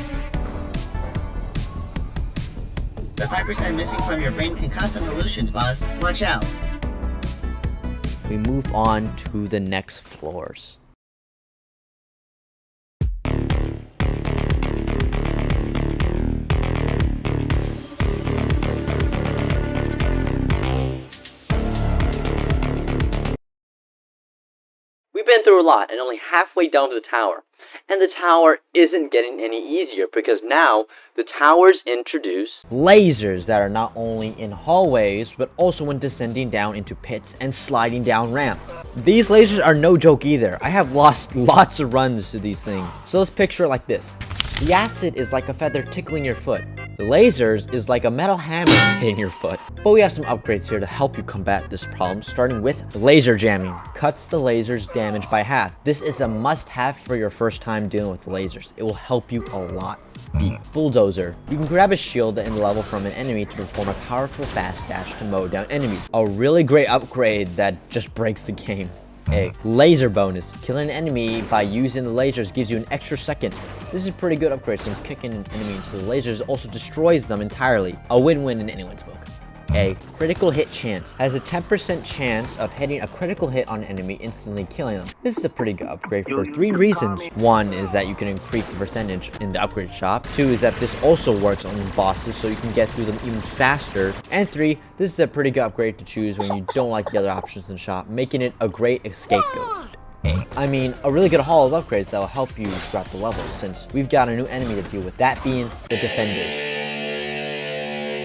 The 5% missing from your brain can cause some illusions, boss. Watch out. We move on to the next floors. We've been through through a lot and only halfway down to the tower. And the tower isn't getting any easier because now the towers introduce lasers that are not only in hallways, but also when descending down into pits and sliding down ramps. These lasers are no joke either. I have lost lots of runs to these things. So let's picture it like this. The acid is like a feather tickling your foot. The lasers is like a metal hammer hitting your foot. But we have some upgrades here to help you combat this problem, starting with laser jamming. Cuts the laser's damage by half. This is a must-have for your first time dealing with lasers. It will help you a lot. B. Bulldozer. You can grab a shield in level from an enemy to perform a powerful fast dash to mow down enemies. A really great upgrade that just breaks the game. A. Laser bonus. Killing an enemy by using the lasers gives you an extra second. This is a pretty good upgrade since kicking an enemy into the lasers also destroys them entirely. A win-win in anyone's book. A. Critical hit chance. Has a 10% chance of hitting a critical hit on an enemy, instantly killing them. This is a pretty good upgrade for 3 reasons. 1 is that you can increase the percentage in the upgrade shop. 2 is that this also works on bosses so you can get through them even faster. And 3, this is a pretty good upgrade to choose when you don't like the other options in the shop, making it a great scapegoat. I mean, a really good haul of upgrades that will help you throughout the levels, since we've got a new enemy to deal with, that being the Defenders.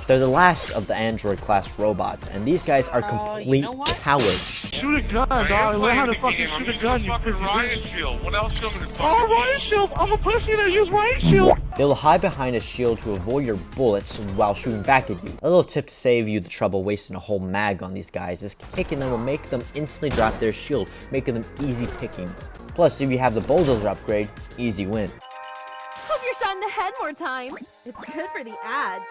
They're the last of the android class robots, and these guys are complete cowards. Shoot a gun, dog. Learn how to fucking shoot a gun, you riot shield. What else do you want me to do? Oh, riot shield! I'm a pussy that use riot shield! They will hide behind a shield to avoid your bullets while shooting back at you. A little tip to save you the trouble wasting a whole mag on these guys is kicking them will make them instantly drop their shield, making them easy pickings. Plus, if you have the bulldozer upgrade, easy win. Hope you're shot in the head more times. It's good for the ads.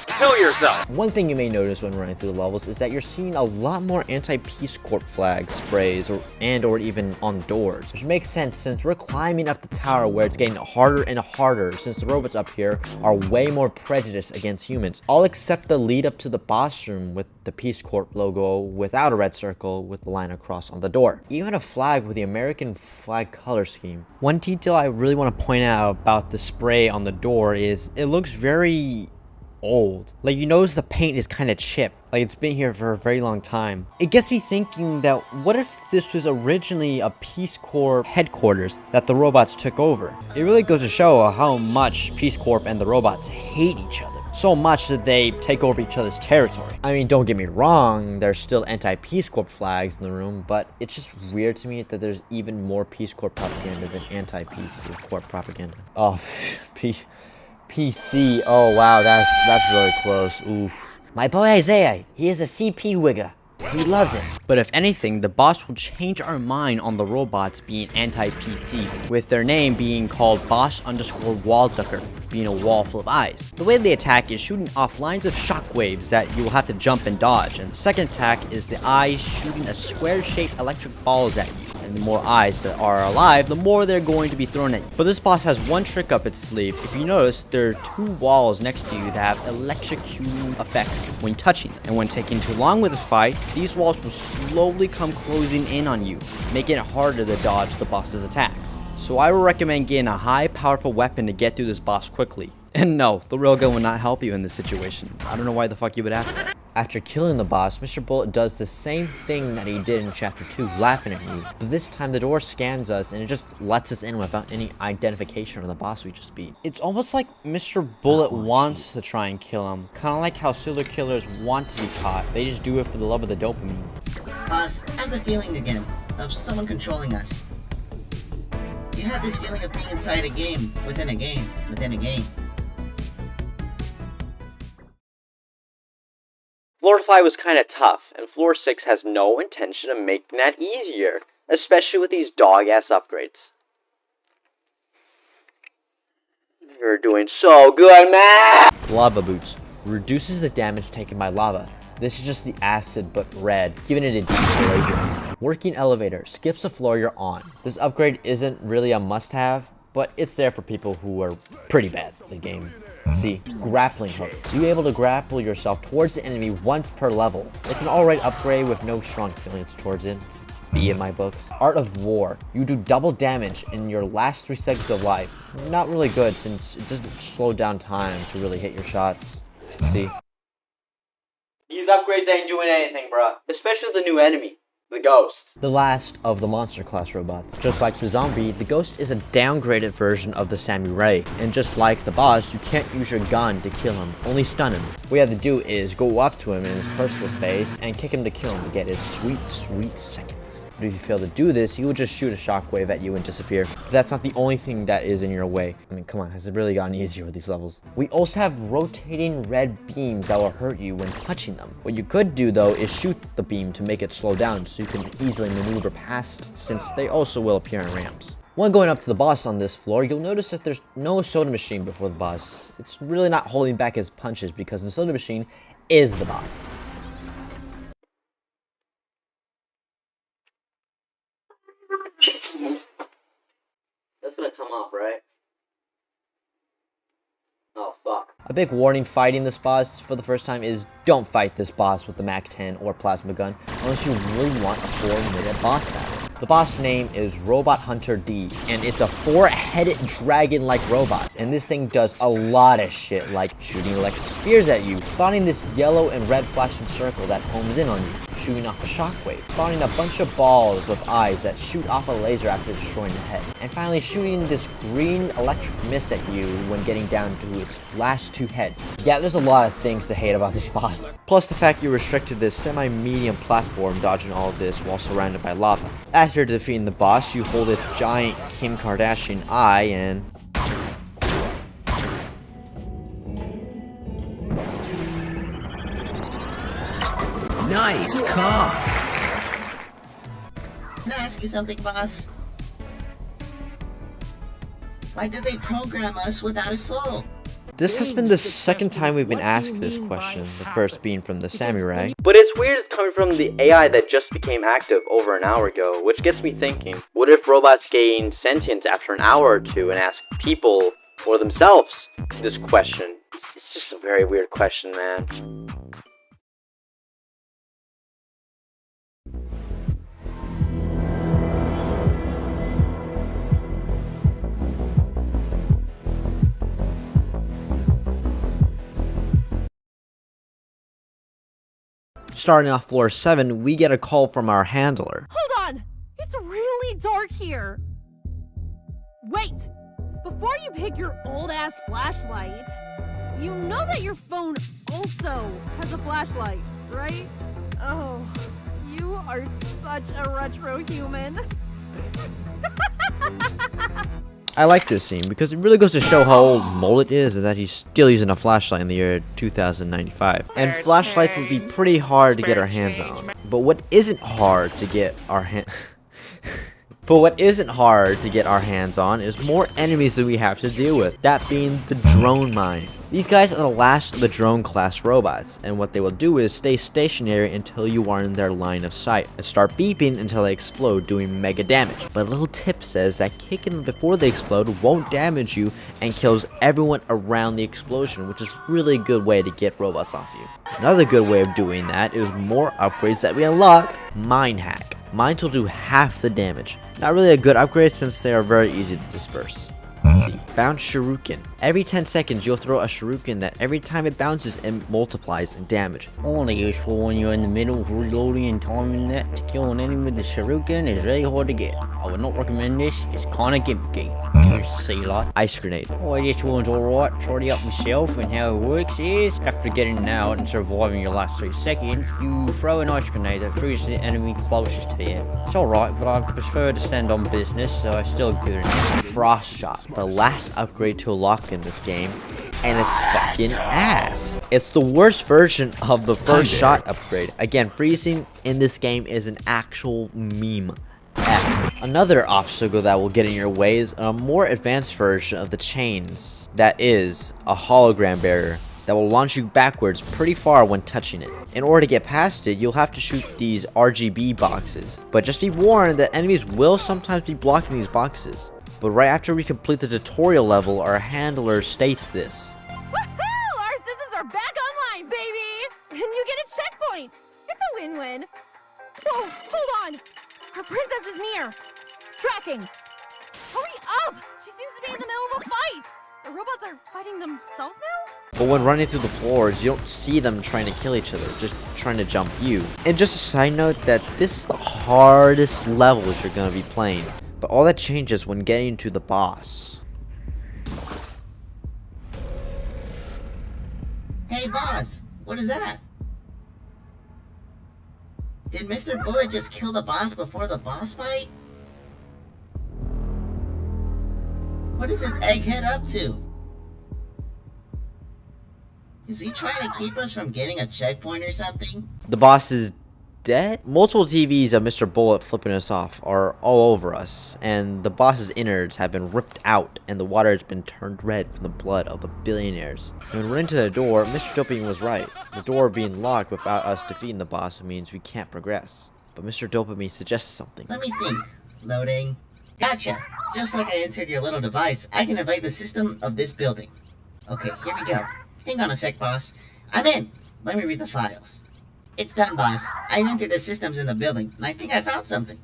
Kill yourself! One thing you may notice when running through the levels is that you're seeing a lot more anti-Peace Corps flag sprays or even on doors, which makes sense since we're climbing up the tower where it's getting harder and harder since the robots up here are way more prejudiced against humans, all except the lead up to the boss room with the Peace Corps logo without a red circle with the line across on the door. Even a flag with the American flag color scheme. One detail I really want to point out about the spray on the door is it looks very old. Like, you notice the paint is kind of chipped, like it's been here for a very long time. It gets me thinking that what if this was originally a Peace Corps headquarters that the robots took over? It really goes to show how much Peace Corps and the robots hate each other. So much that they take over each other's territory. I mean, don't get me wrong, there's still anti-Peace Corps flags in the room, but it's just weird to me that there's even more Peace Corps propaganda than anti-Peace Corps propaganda. Oh, PC. Oh wow, that's really close. Oof. My boy Isaiah, he is a CP wigger. He loves it. But if anything, the boss will change our mind on the robots being anti-PC, with their name being called Boss_Wall Ducker, being a wall full of eyes. The way they attack is shooting off lines of shockwaves that you will have to jump and dodge, and the second attack is the eyes shooting a square-shaped electric balls at you. And the more eyes that are alive, the more they're going to be thrown at you. But this boss has one trick up its sleeve. If you notice, there are 2 walls next to you that have electrocuting effects when touching them. And when taking too long with the fight, these walls will slowly come closing in on you, making it harder to dodge the boss's attacks. So I would recommend getting a high powerful weapon to get through this boss quickly. And no, the railgun will not help you in this situation. I don't know why the fuck you would ask that. After killing the boss, Mr. Bullet does the same thing that he did in Chapter 2, laughing at you. But this time the door scans us and it just lets us in without any identification of the boss we just beat. It's almost like Mr. Bullet wants to try and kill him. Kinda like how serial killers want to be caught. They just do it for the love of the dopamine. Boss, I have the feeling again of someone controlling us. You had this feeling of being inside a game, within a game, within a game. Floor 5 was kinda tough, and Floor 6 has no intention of making that easier, especially with these dog-ass upgrades. You're doing so good, man! Lava Boots. Reduces the damage taken by lava. This is just the acid but red, giving it a decent laziness. Working elevator. Skips the floor you're on. This upgrade isn't really a must-have, but it's there for people who are pretty bad at the game. C. Grappling hook. You're able to grapple yourself towards the enemy once per level. It's an alright upgrade with no strong feelings towards it. It's B in my books. Art of War. You do double damage in your last 3 seconds of life. Not really good since it doesn't slow down time to really hit your shots. C. These upgrades ain't doing anything, bruh. Especially the new enemy. The Ghost. The last of the monster class robots. Just like the zombie, the Ghost is a downgraded version of the samurai, and just like the boss, you can't use your gun to kill him, only stun him. What you have to do is go up to him in his personal space and kick him to kill him to get his sweet, sweet seconds. But if you fail to do this, he will just shoot a shockwave at you and disappear. But that's not the only thing that is in your way. I mean, come on, has it really gotten easier with these levels? We also have rotating red beams that will hurt you when touching them. What you could do though is shoot the beam to make it slow down so you can easily maneuver past, since they also will appear in ramps. When going up to the boss on this floor, you'll notice that there's no soda machine before the boss. It's really not holding back his punches because the soda machine is the boss. That's gonna come off, right? Oh, fuck. A big warning fighting this boss for the first time is don't fight this boss with the MAC-10 or plasma gun unless you really want a 4-minute boss battle. The boss name is Robot Hunter D, and it's a 4-headed dragon-like robot. And this thing does a lot of shit, like shooting electric spears at you, spawning this yellow and red flashing circle that homes in on you, shooting off a shockwave, spawning a bunch of balls with eyes that shoot off a laser after destroying the head, and finally shooting this green electric mist at you when getting down to its last 2 heads. Yeah, there's a lot of things to hate about this boss. Plus the fact you're restricted to this semi-medium platform, dodging all of this while surrounded by lava. After defeating the boss, you hold this giant Kim Kardashian eye and... Nice car! Can I ask you something, boss? Why did they program us without a soul? This has been the second time we've been asked this question, the first being from the samurai. But it's weird it's coming from the AI that just became active over an hour ago, which gets me thinking, what if robots gain sentience after an hour or two and ask people or themselves this question? It's just a very weird question, man. Starting off floor 7, we get a call from our handler. Hold on! It's really dark here! Wait! Before you pick your old-ass flashlight, you know that your phone also has a flashlight, right? Oh, you are such a retro human. I like this scene because it really goes to show how old Mullet is and that he's still using a flashlight in the year 2095. And flashlights would be pretty hard to get our hands on. But what isn't hard to get our hands on is more enemies that we have to deal with, that being the drone mines. These guys are the last of the drone class robots, and what they will do is stay stationary until you are in their line of sight, and start beeping until they explode, doing mega damage. But a little tip says that kicking them before they explode won't damage you and kills everyone around the explosion, which is really a good way to get robots off you. Another good way of doing that is more upgrades that we unlock. Mine hack. Mines will do half the damage. Not really a good upgrade since they are very easy to disperse. See, bounce shuriken. Every 10 seconds you'll throw a shuriken that every time it bounces it multiplies in damage. Only useful when you're in the middle of reloading and timing that. To kill an enemy with the shuriken is very hard to get. I would not recommend this, it's kinda gimmicky. See a lot. Ice grenade. Well, this one's alright, tried it out myself, and how it works is, after getting out and surviving your last 3 seconds, you throw an ice grenade that freezes the enemy closest to you. It's alright, but I prefer to stand on business, so I still do it. Frost shot, the last upgrade to unlock in this game, and it's fucking ass. It's the worst version of the first shot upgrade. Again, freezing in this game is an actual meme. Another obstacle that will get in your way is a more advanced version of the chains that is a hologram barrier that will launch you backwards pretty far when touching it. In order to get past it, you'll have to shoot these RGB boxes, but just be warned that enemies will sometimes be blocking these boxes. But right after we complete the tutorial level, our handler states this. Woohoo! Our systems are back online, baby! And you get a checkpoint! It's a win-win. Whoa, hold on! Our princess is near! Tracking! Hurry up! She seems to be in the middle of a fight! The robots are fighting themselves now? But when running through the floors, you don't see them trying to kill each other, just trying to jump you. And just a side note that this is the hardest levels you're gonna be playing. But all that changes when getting to the boss. Hey boss, what is that? Did Mr. Bullet just kill the boss before the boss fight? What is this egghead up to? Is he trying to keep us from getting a checkpoint or something? The boss is dead? Multiple TVs of Mr. Bullet flipping us off are all over us, and the boss's innards have been ripped out, and the water has been turned red from the blood of the billionaires. When we're into the door, Mr. Dopamine was right. The door being locked without us defeating the boss means we can't progress. But Mr. Dopamine suggests something. Let me think. Loading. Gotcha! Just like I entered your little device, I can invade the system of this building. Okay, here we go. Hang on a sec, boss. I'm in! Let me read the files. It's done, boss. I entered the systems in the building, and I think I found something.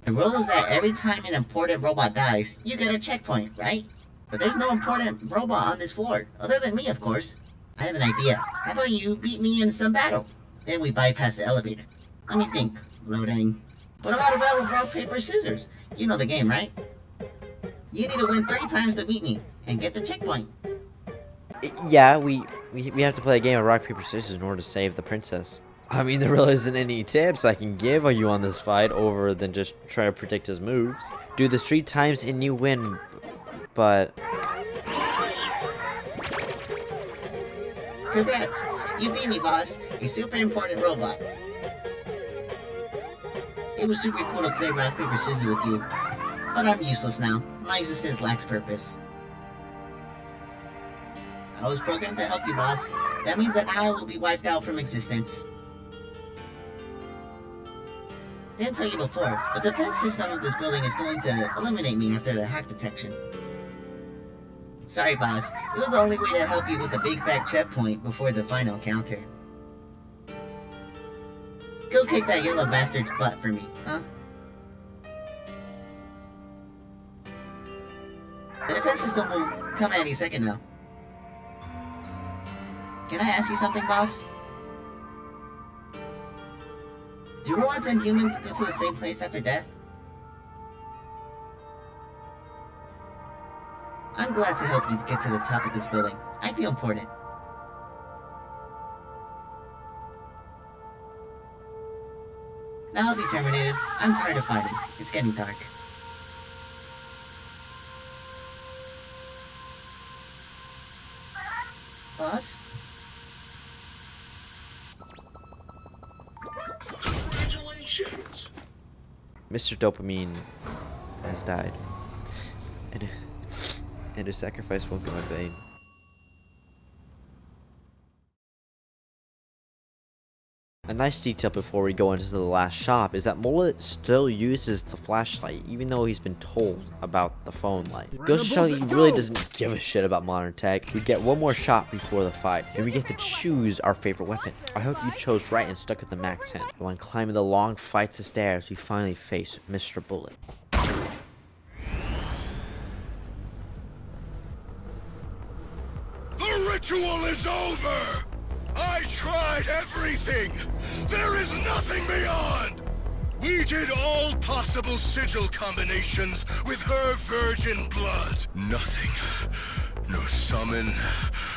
The rule is that every time an important robot dies, you get a checkpoint, right? But there's no important robot on this floor, other than me, of course. I have an idea. How about you beat me in some battle? Then we bypass the elevator. Let me think. Loading. What about a battle of rock, paper, scissors? You know the game, right? You need to win 3 times to beat me, and get the checkpoint. Yeah, we have to play a game of rock, paper, scissors in order to save the princess. I mean, there really isn't any tips I can give you on this fight over than just try to predict his moves. Do this 3 times and you win, but... Congrats! You beat me, boss. A super important robot. It was super cool to play rock, paper, scissors with you. But I'm useless now. My existence lacks purpose. I was programmed to help you, boss. That means that now I will be wiped out from existence. Didn't tell you before, the defense system of this building is going to eliminate me after the hack detection. Sorry, boss. It was the only way to help you with the big fat checkpoint before the final encounter. Go kick that yellow bastard's butt for me, huh? The defense system will come any second now. Can I ask you something, boss? Do robots and humans go to the same place after death? I'm glad to help you get to the top of this building. I feel important. Now I'll be terminated. I'm tired of fighting. It's getting dark. Boss? Congratulations. Mr. Dopamine has died. And his sacrifice won't go in vain. A nice detail before we go into the last shop is that Mullet still uses the flashlight even though he's been told about the phone light. Goes to show he really doesn't give a shit about modern tech. We get one more shot before the fight and we get to choose our favorite weapon. I hope you chose right and stuck with the MAC-10. While climbing the long flights of stairs, we finally face Mr. Bullet. The ritual is over! I tried everything! There is nothing beyond! We did all possible sigil combinations with her virgin blood. Nothing. No summon,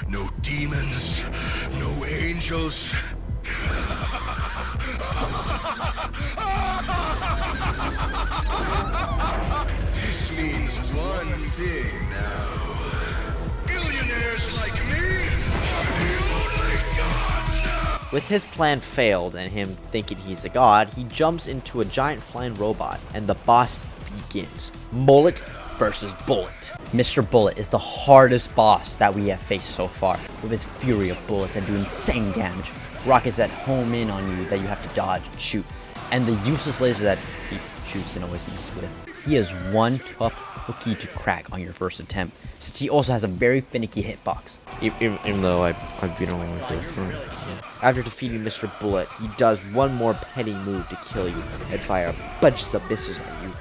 no demons, no angels. This means one thing now. Billionaires like me are the only gods now! With his plan failed and him thinking he's a god, he jumps into a giant flying robot and the boss begins. Mullet versus Bullet. Mr. Bullet is the hardest boss that we have faced so far, with his fury of bullets that do insane damage, rockets that home in on you that you have to dodge and shoot, and the useless laser that he shoots and always misses with. He is one tough cookie to crack on your first attempt, since he also has a very finicky hitbox. Even though I've been on with it. Yeah. After defeating Mr. Bullet, he does one more petty move to kill you and fire bunches of missiles at you.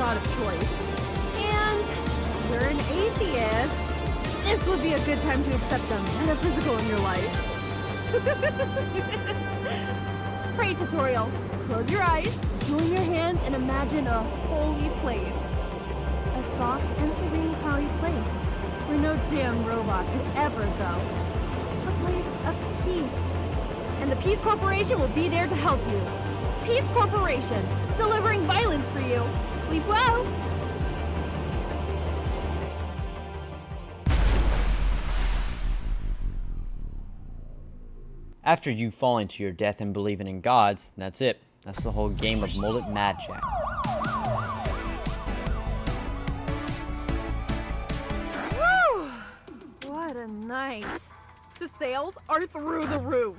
shot of choice. And you're an atheist. This would be a good time to accept the metaphysical in your life. Pray tutorial. Close your eyes, join your hands, and imagine a holy place. A soft and serene cloudy place where no damn robot could ever go. A place of peace. And the Peace Corporation will be there to help you. Peace Corporation, delivering violence for you. Sleep well. After you falling to your death and believing in gods, that's it. That's the whole game of Mullet Mad Jack. Woo! What a night. The sales are through the roof.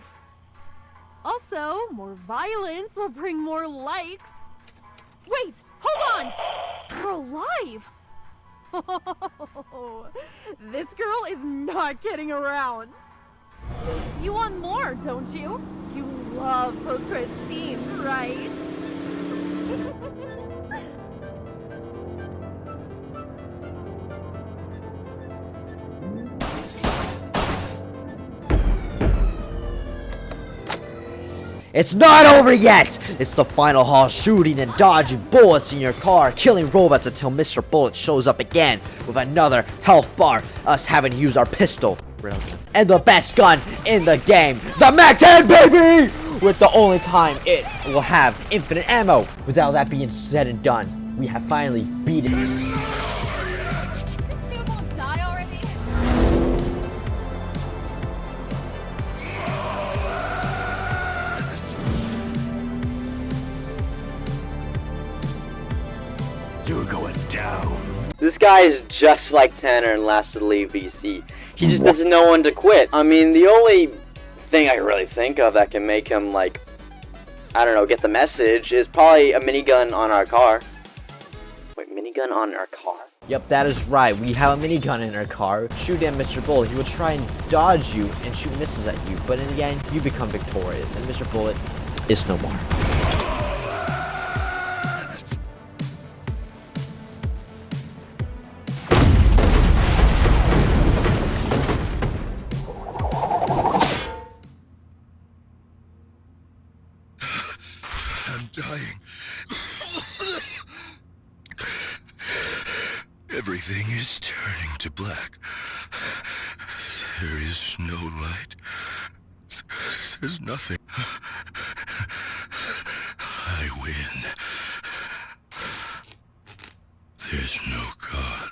Also, more violence will bring more likes. Wait, hold on! You're alive! Oh, this girl is not kidding around. You want more, don't you? You love post-credit scenes, right? It's not over yet! It's the final hall, shooting and dodging bullets in your car, killing robots until Mr. Bullet shows up again with another health bar, us having to use our pistol. And the best gun in the game, the Mac-10, baby! With the only time it will have infinite ammo. Without that being said and done, we have finally beaten this. This dude won't die already? You're going down. This guy is just like Tanner in Last of the League VC. He just doesn't know when to quit. I mean, the only thing I really think of that can make him, like, I don't know, get the message is probably a minigun on our car. Wait, minigun on our car? Yep, that is right. We have a minigun in our car. Shoot at Mr. Bullet. He will try and dodge you and shoot missiles at you. But in the end, you become victorious. And Mr. Bullet is no more. I'm dying. Everything is turning to black. There is no light. There's nothing. I win. There's no God.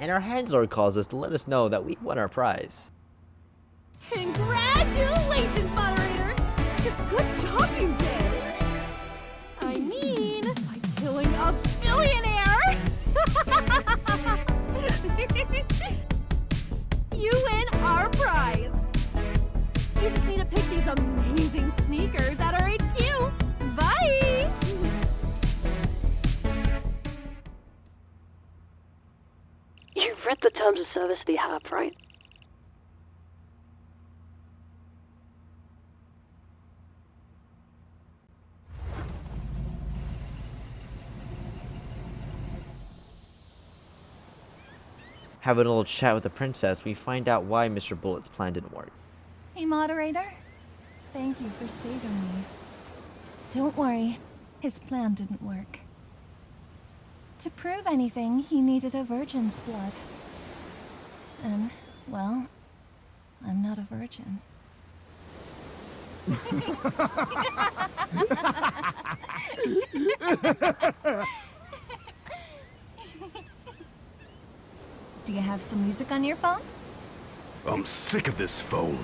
And our handler calls us to let us know that we won our prize. Congratulations, moderator! Such a good job you did! I mean, by killing a billionaire! You win our prize! You just need to pick these amazing sneakers at our HQ! Bye! You've read the terms of service they have, right? Having a little chat with the princess, we find out why Mr. Bullet's plan didn't work. Hey, moderator. Thank you for saving me. Don't worry, his plan didn't work. To prove anything, he needed a virgin's blood. And, well, I'm not a virgin. Do you have some music on your phone? I'm sick of this phone.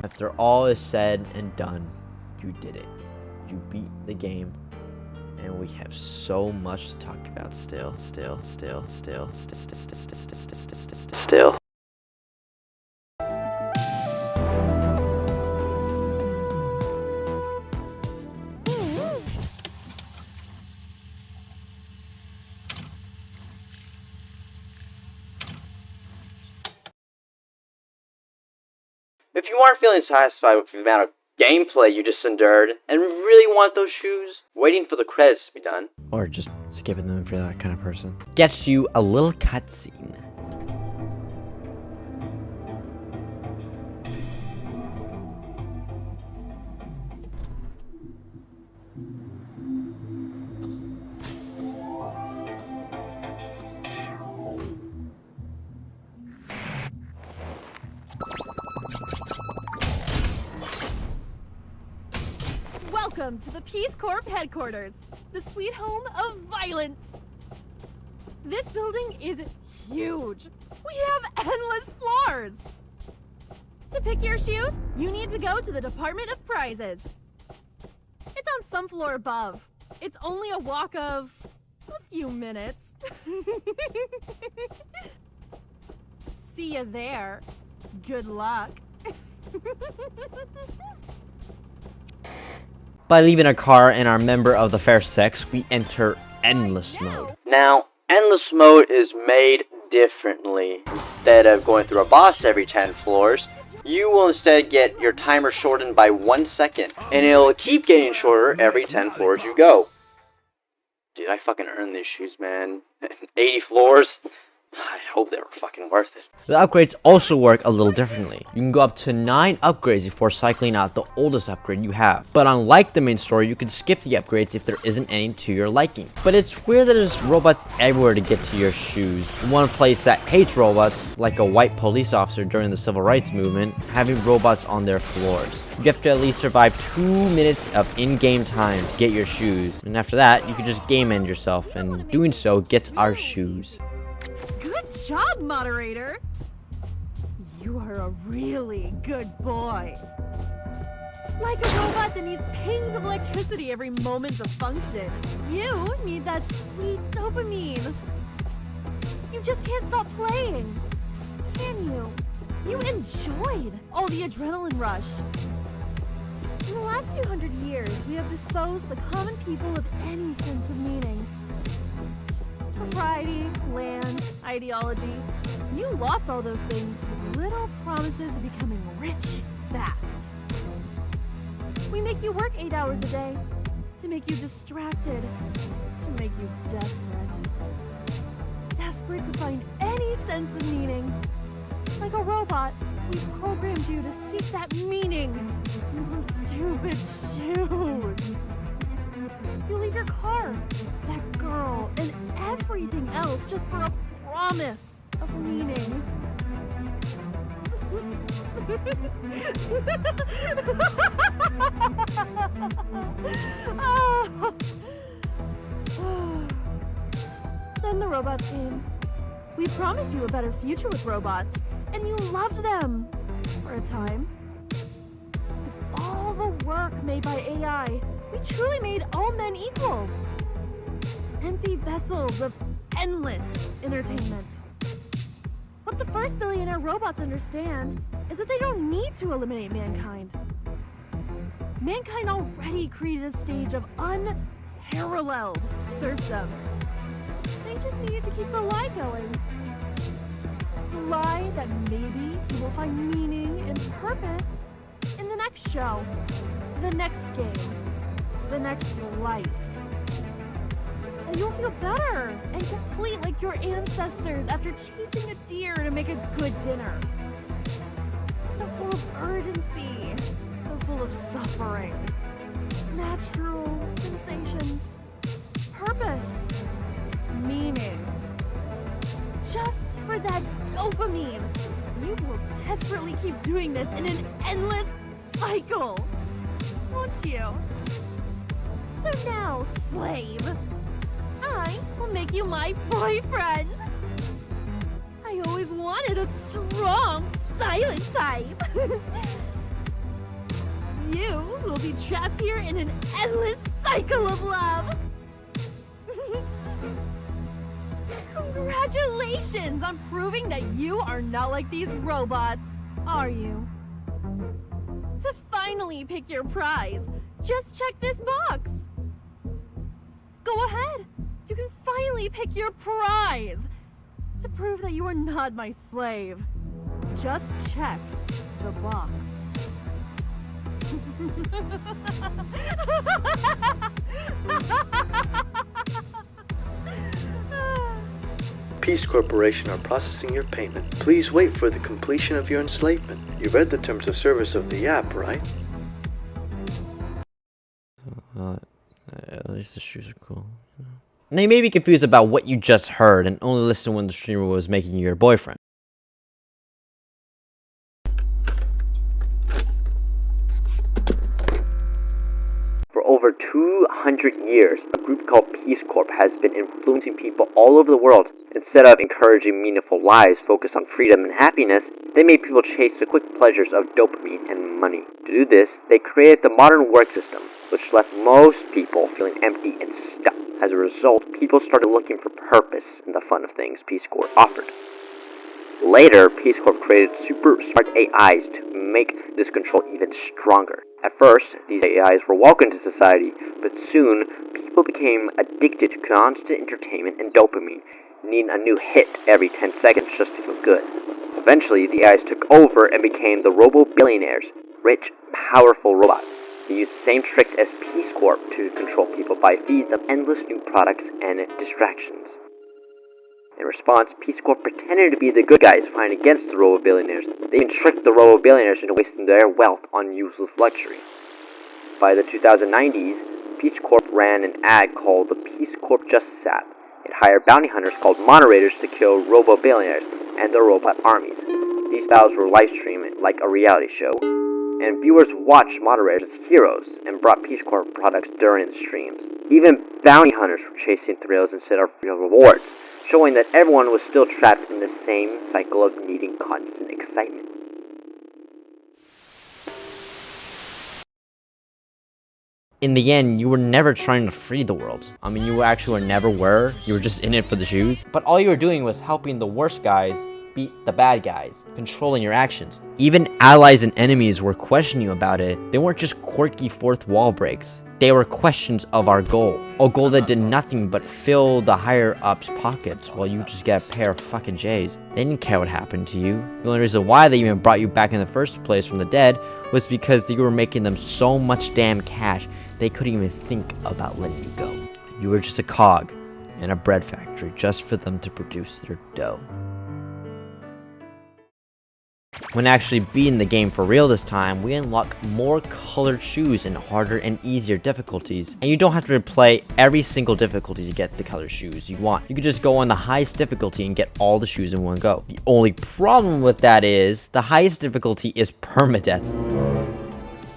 After all is said and done, you did it. You beat the game. And we have so much to talk about still. If you aren't feeling satisfied with the amount of gameplay you just endured and really want those shoes, waiting for the credits to be done, or just skipping them if you're that kind of person, gets you a little cutscene. Welcome to the Peace Corps headquarters, the sweet home of violence. This building is huge. We have endless floors. To pick your shoes, you need to go to the Department of Prizes. It's on some floor above. It's only a walk of a few minutes. See you there. Good luck. By leaving a car and our member of the fair sex, we enter endless mode. Now, endless mode is made differently. Instead of going through a boss every 10 floors, you will instead get your timer shortened by 1 second, and it'll keep getting shorter every 10 floors you go. Dude, I fucking earned these shoes, man. 80 floors? I hope they were fucking worth it. The upgrades also work a little differently. You can go up to 9 upgrades before cycling out the oldest upgrade you have. But unlike the main story, you can skip the upgrades if there isn't any to your liking. But it's weird that there's robots everywhere to get to your shoes. One place that hates robots, like a white police officer during the civil rights movement, having robots on their floors. You have to at least survive 2 minutes of in-game time to get your shoes. And after that, you can just game end yourself, and doing so gets our shoes. Good job, moderator! You are a really good boy. Like a robot that needs pings of electricity every moment to function, you need that sweet dopamine. You just can't stop playing, can you? You enjoyed all the adrenaline rush. In the last 200 years, we have disposed the common people of any sense of meaning. Propriety, land, ideology. You lost all those things with little promises of becoming rich fast. We make you work 8 hours a day to make you distracted, to make you desperate. Desperate to find any sense of meaning. Like a robot, we programmed you to seek that meaning in some stupid shoes. You leave your car, that girl, and everything else just for a promise of meaning. Then the robots came. We promised you a better future with robots, and you loved them for a time. With all the work made by AI, we truly made all men equals. Empty vessels of endless entertainment. What the first billionaire robots understand is that they don't need to eliminate mankind. Mankind already created a stage of unparalleled serfdom. They just needed to keep the lie going. The lie that maybe you will find meaning and purpose in the next show, the next game, the next life. And you'll feel better and complete like your ancestors after chasing a deer to make a good dinner. So full of urgency, so full of suffering, natural sensations, purpose, meaning. Just for that dopamine, you will desperately keep doing this in an endless cycle, won't you? So now, slave, I will make you my boyfriend. I always wanted a strong, silent type. You will be trapped here in an endless cycle of love. Congratulations on proving that you are not like these robots, are you? To finally pick your prize, just check this box. Go ahead. You can finally pick your prize to prove that you are not my slave. Just check the box. Peace Corporation are processing your payment. Please wait for the completion of your enslavement. You read the terms of service of the app, right? At least the shoes are cool. Now you may be confused about what you just heard and only listen when the streamer was making you your boyfriend. For over 200 years, a group called Peace Corp has been influencing people all over the world. Instead of encouraging meaningful lives focused on freedom and happiness, they made people chase the quick pleasures of dopamine and money. To do this, they created the modern work system, which left most people feeling empty and stuck. As a result, people started looking for purpose in the fun of things Peace Corp offered. Later, Peace Corp created super smart AIs to make this control even stronger. At first, these AIs were welcome to society, but soon, people became addicted to constant entertainment and dopamine, needing a new hit every 10 seconds just to feel good. Eventually, the AIs took over and became the robo-billionaires, rich, powerful robots. They used the same tricks as Peace Corp to control people by feeding them endless new products and distractions. In response, Peace Corp pretended to be the good guys fighting against the robo-billionaires. They even tricked the robo-billionaires into wasting their wealth on useless luxury. By the 2090s, Peace Corp ran an ad called the Peace Corp Justice app. It hired bounty hunters called moderators to kill robo-billionaires and their robot armies. These battles were live-streamed like a reality show, and viewers watched moderators as heroes and brought Peace Corp products during the streams. Even bounty hunters were chasing thrills instead of real rewards, showing that everyone was still trapped in the same cycle of needing constant excitement. In the end, you were never trying to free the world. I mean, you actually never were. You were just in it for the shoes. But all you were doing was helping the worst guys beat the bad guys, controlling your actions. Even allies and enemies were questioning you about it. They weren't just quirky fourth wall breaks. They were questions of our goal. A goal that did nothing but fill the higher-ups' pockets while you just get a pair of fucking J's. They didn't care what happened to you. The only reason why they even brought you back in the first place from the dead was because you were making them so much damn cash they couldn't even think about letting you go. You were just a cog in a bread factory just for them to produce their dough. When actually beating the game for real this time, we unlock more colored shoes and harder and easier difficulties. And you don't have to replay every single difficulty to get the colored shoes you want. You can just go on the highest difficulty and get all the shoes in one go. The only problem with that is, the highest difficulty is permadeath.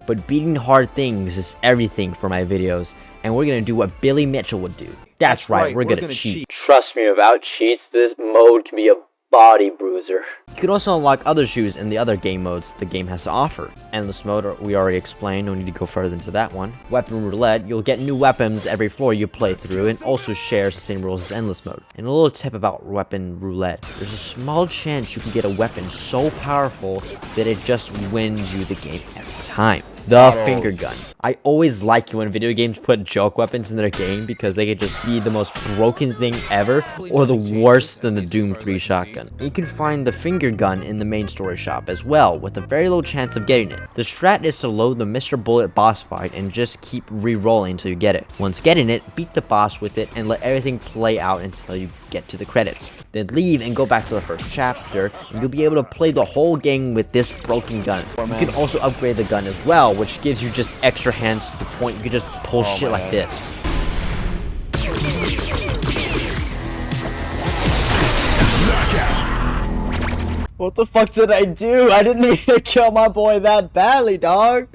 But beating hard things is everything for my videos, and we're gonna do what Billy Mitchell would do. That's right, we're gonna cheat. Trust me, without cheats, this mode can be a body bruiser. You can also unlock other shoes in the other game modes the game has to offer. Endless mode, we already explained, no need to go further into that one. Weapon roulette, you'll get new weapons every floor you play through, and also shares the same rules as endless mode. And a little tip about weapon roulette, there's a small chance you can get a weapon so powerful that it just wins you the game every time. The finger gun. I always like it when video games put joke weapons in their game because they could just be the most broken thing ever or the worse than the Doom 3 shotgun. You can find the finger gun in the main story shop as well with a very low chance of getting it. The strat is to load the Mr. Bullet boss fight and just keep re-rolling until you get it. Once getting it, beat the boss with it and let everything play out until you get to the credits. Then leave and go back to the first chapter, and you'll be able to play the whole game with this broken gun. You can also upgrade the gun as well, which gives you just extra hands to the point you can just pull shit like this. What the fuck did I do? I didn't mean to kill my boy that badly, dog.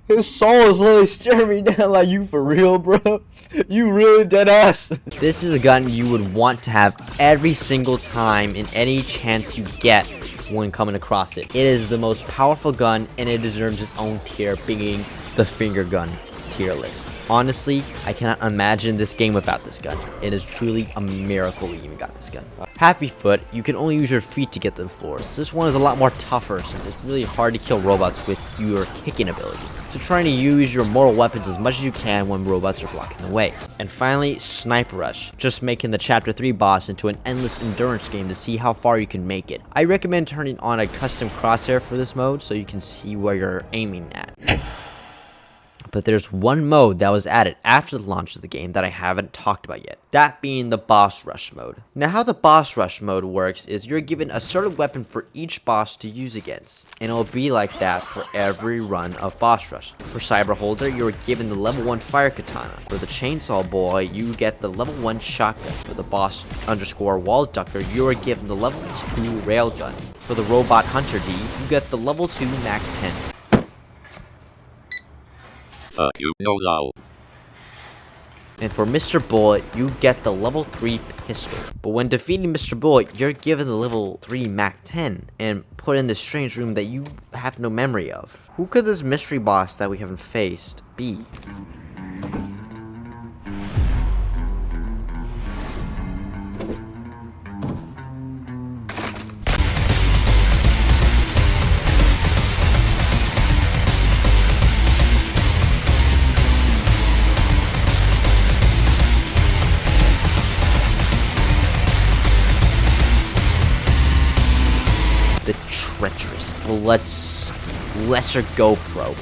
His soul is literally staring me down like, you for real, bro? You really dead ass. This is a gun you would want to have every single time in any chance you get when coming across it. It is the most powerful gun and it deserves its own tier, being the finger gun tier list. Honestly, I cannot imagine this game without this gun. It is truly a miracle we even got this gun. Happy Foot, you can only use your feet to get to the floors. This one is a lot more tougher since it's really hard to kill robots with your kicking ability. So trying to use your mortal weapons as much as you can when robots are blocking the way. And finally, Sniper Rush, just making the Chapter 3 boss into an endless endurance game to see how far you can make it. I recommend turning on a custom crosshair for this mode so you can see where you're aiming at. But there's one mode that was added after the launch of the game that I haven't talked about yet, that being the Boss Rush mode. Now how the Boss Rush mode works is you're given a certain weapon for each boss to use against, and it'll be like that for every run of Boss Rush. For Cyber Holder, you're given the level 1 Fire Katana. For the Chainsaw Boy, you get the level 1 Shotgun. For the Boss _ Wall Ducker, you are given the level 2 Railgun. For the Robot Hunter D, you get the level 2 Mac 10. Fuck you, no lol. And for Mr. Bullet, you get the level 3 pistol. But when defeating Mr. Bullet, you're given the level 3 Mac 10 and put in this strange room that you have no memory of. Who could this mystery boss that we haven't faced be? The treacherous Bullet's Lesser GoPro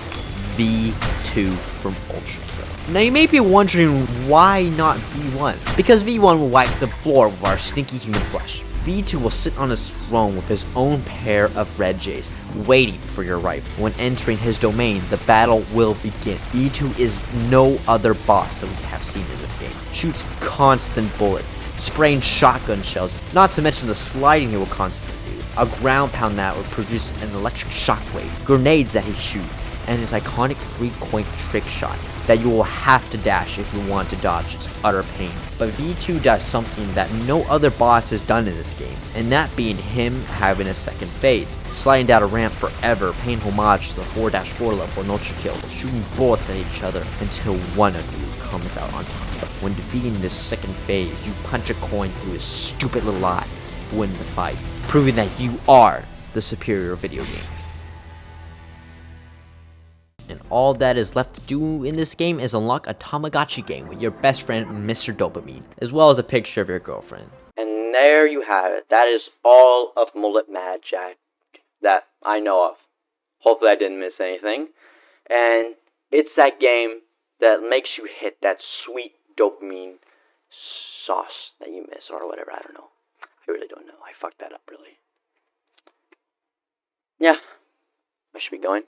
V2 from Ultra Kill. Now you may be wondering why not V1? Because V1 will wipe the floor with our stinky human flesh. V2 will sit on his throne with his own pair of red jays, waiting for your rifle. When entering his domain, the battle will begin. V2 is no other boss that we have seen in this game. Shoots constant bullets, spraying shotgun shells, not to mention the sliding he will constantly do. A ground pound that will produce an electric shockwave, grenades that he shoots, and his iconic 3-point trick shot that you will have to dash if you want to dodge its utter pain. But V2 does something that no other boss has done in this game, and that being him having a second phase, sliding down a ramp forever, paying homage to the 4-4 level in Ultra Kill, shooting bullets at each other until one of you comes out on top. When defeating this second phase, you punch a coin through his stupid little eye to win the fight, proving that you are the superior video game. And all that is left to do in this game is unlock a Tamagotchi game with your best friend Mr. Dopamine, as well as a picture of your girlfriend. And there you have it. That is all of Mullet Mad Jack that I know of. Hopefully I didn't miss anything. And it's that game that makes you hit that sweet dopamine sauce that you miss, or whatever. I don't know. I really don't know. I fucked that up, really. Yeah. I should be going.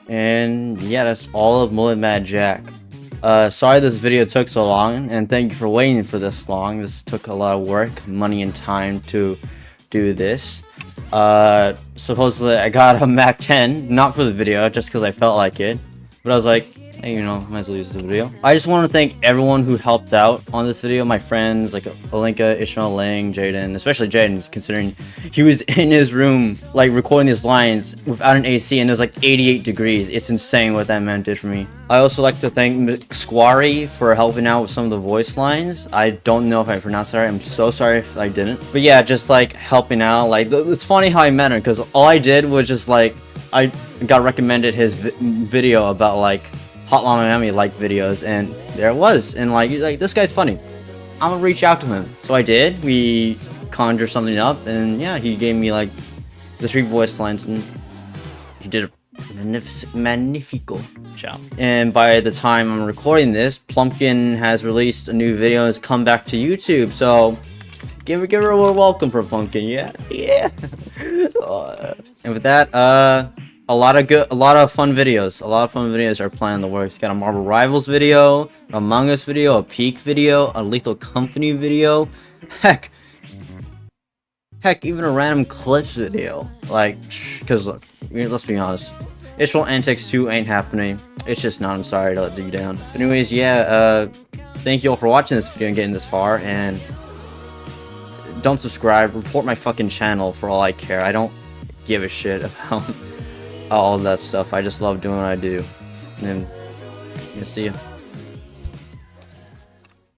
And yeah, that's all of Mullet Mad Jack. Sorry this video took so long, and thank you for waiting for this long. This took a lot of work, money, and time to do this. Supposedly I got a Mac 10, not for the video, just because I felt like it. But I was like, hey, you know, might as well use the video. I just want to thank everyone who helped out on this video. My friends, like Owinka, Ismael, Jaden, especially Jaden, considering he was in his room, like, recording these lines without an AC, and it was like 88 degrees. It's insane what that man did for me. I also like to thank Squari for helping out with some of the voice lines. I don't know if I pronounced it right. I'm so sorry if I didn't. But yeah, just like helping out. Like, it's funny how I met him, because all I did was just like, I got recommended his video about like Hotline Miami like videos, and there it was, and like, this guy's funny, I'm gonna reach out to him. So I did. We conjured something up, and yeah, he gave me like the 3 voice lines, and he did a magnifico job. And by the time I'm recording this, Plumpkin has released a new video and has come back to YouTube, so give her a welcome for Plumpkin. Yeah. And with that, a lot of fun videos are planned in the works. Got a Marvel Rivals video, a Among Us video, a Peak video, a Lethal Company video, heck, even a random clips video. Like, because look, let's be honest, Ishmael Antics 2 ain't happening. It's just not. I'm sorry to let you down. But anyways, yeah, thank you all for watching this video and getting this far, and don't subscribe, report my fucking channel for all I care. I don't give a shit about all of that stuff. I just love doing what I do. And yeah, see ya.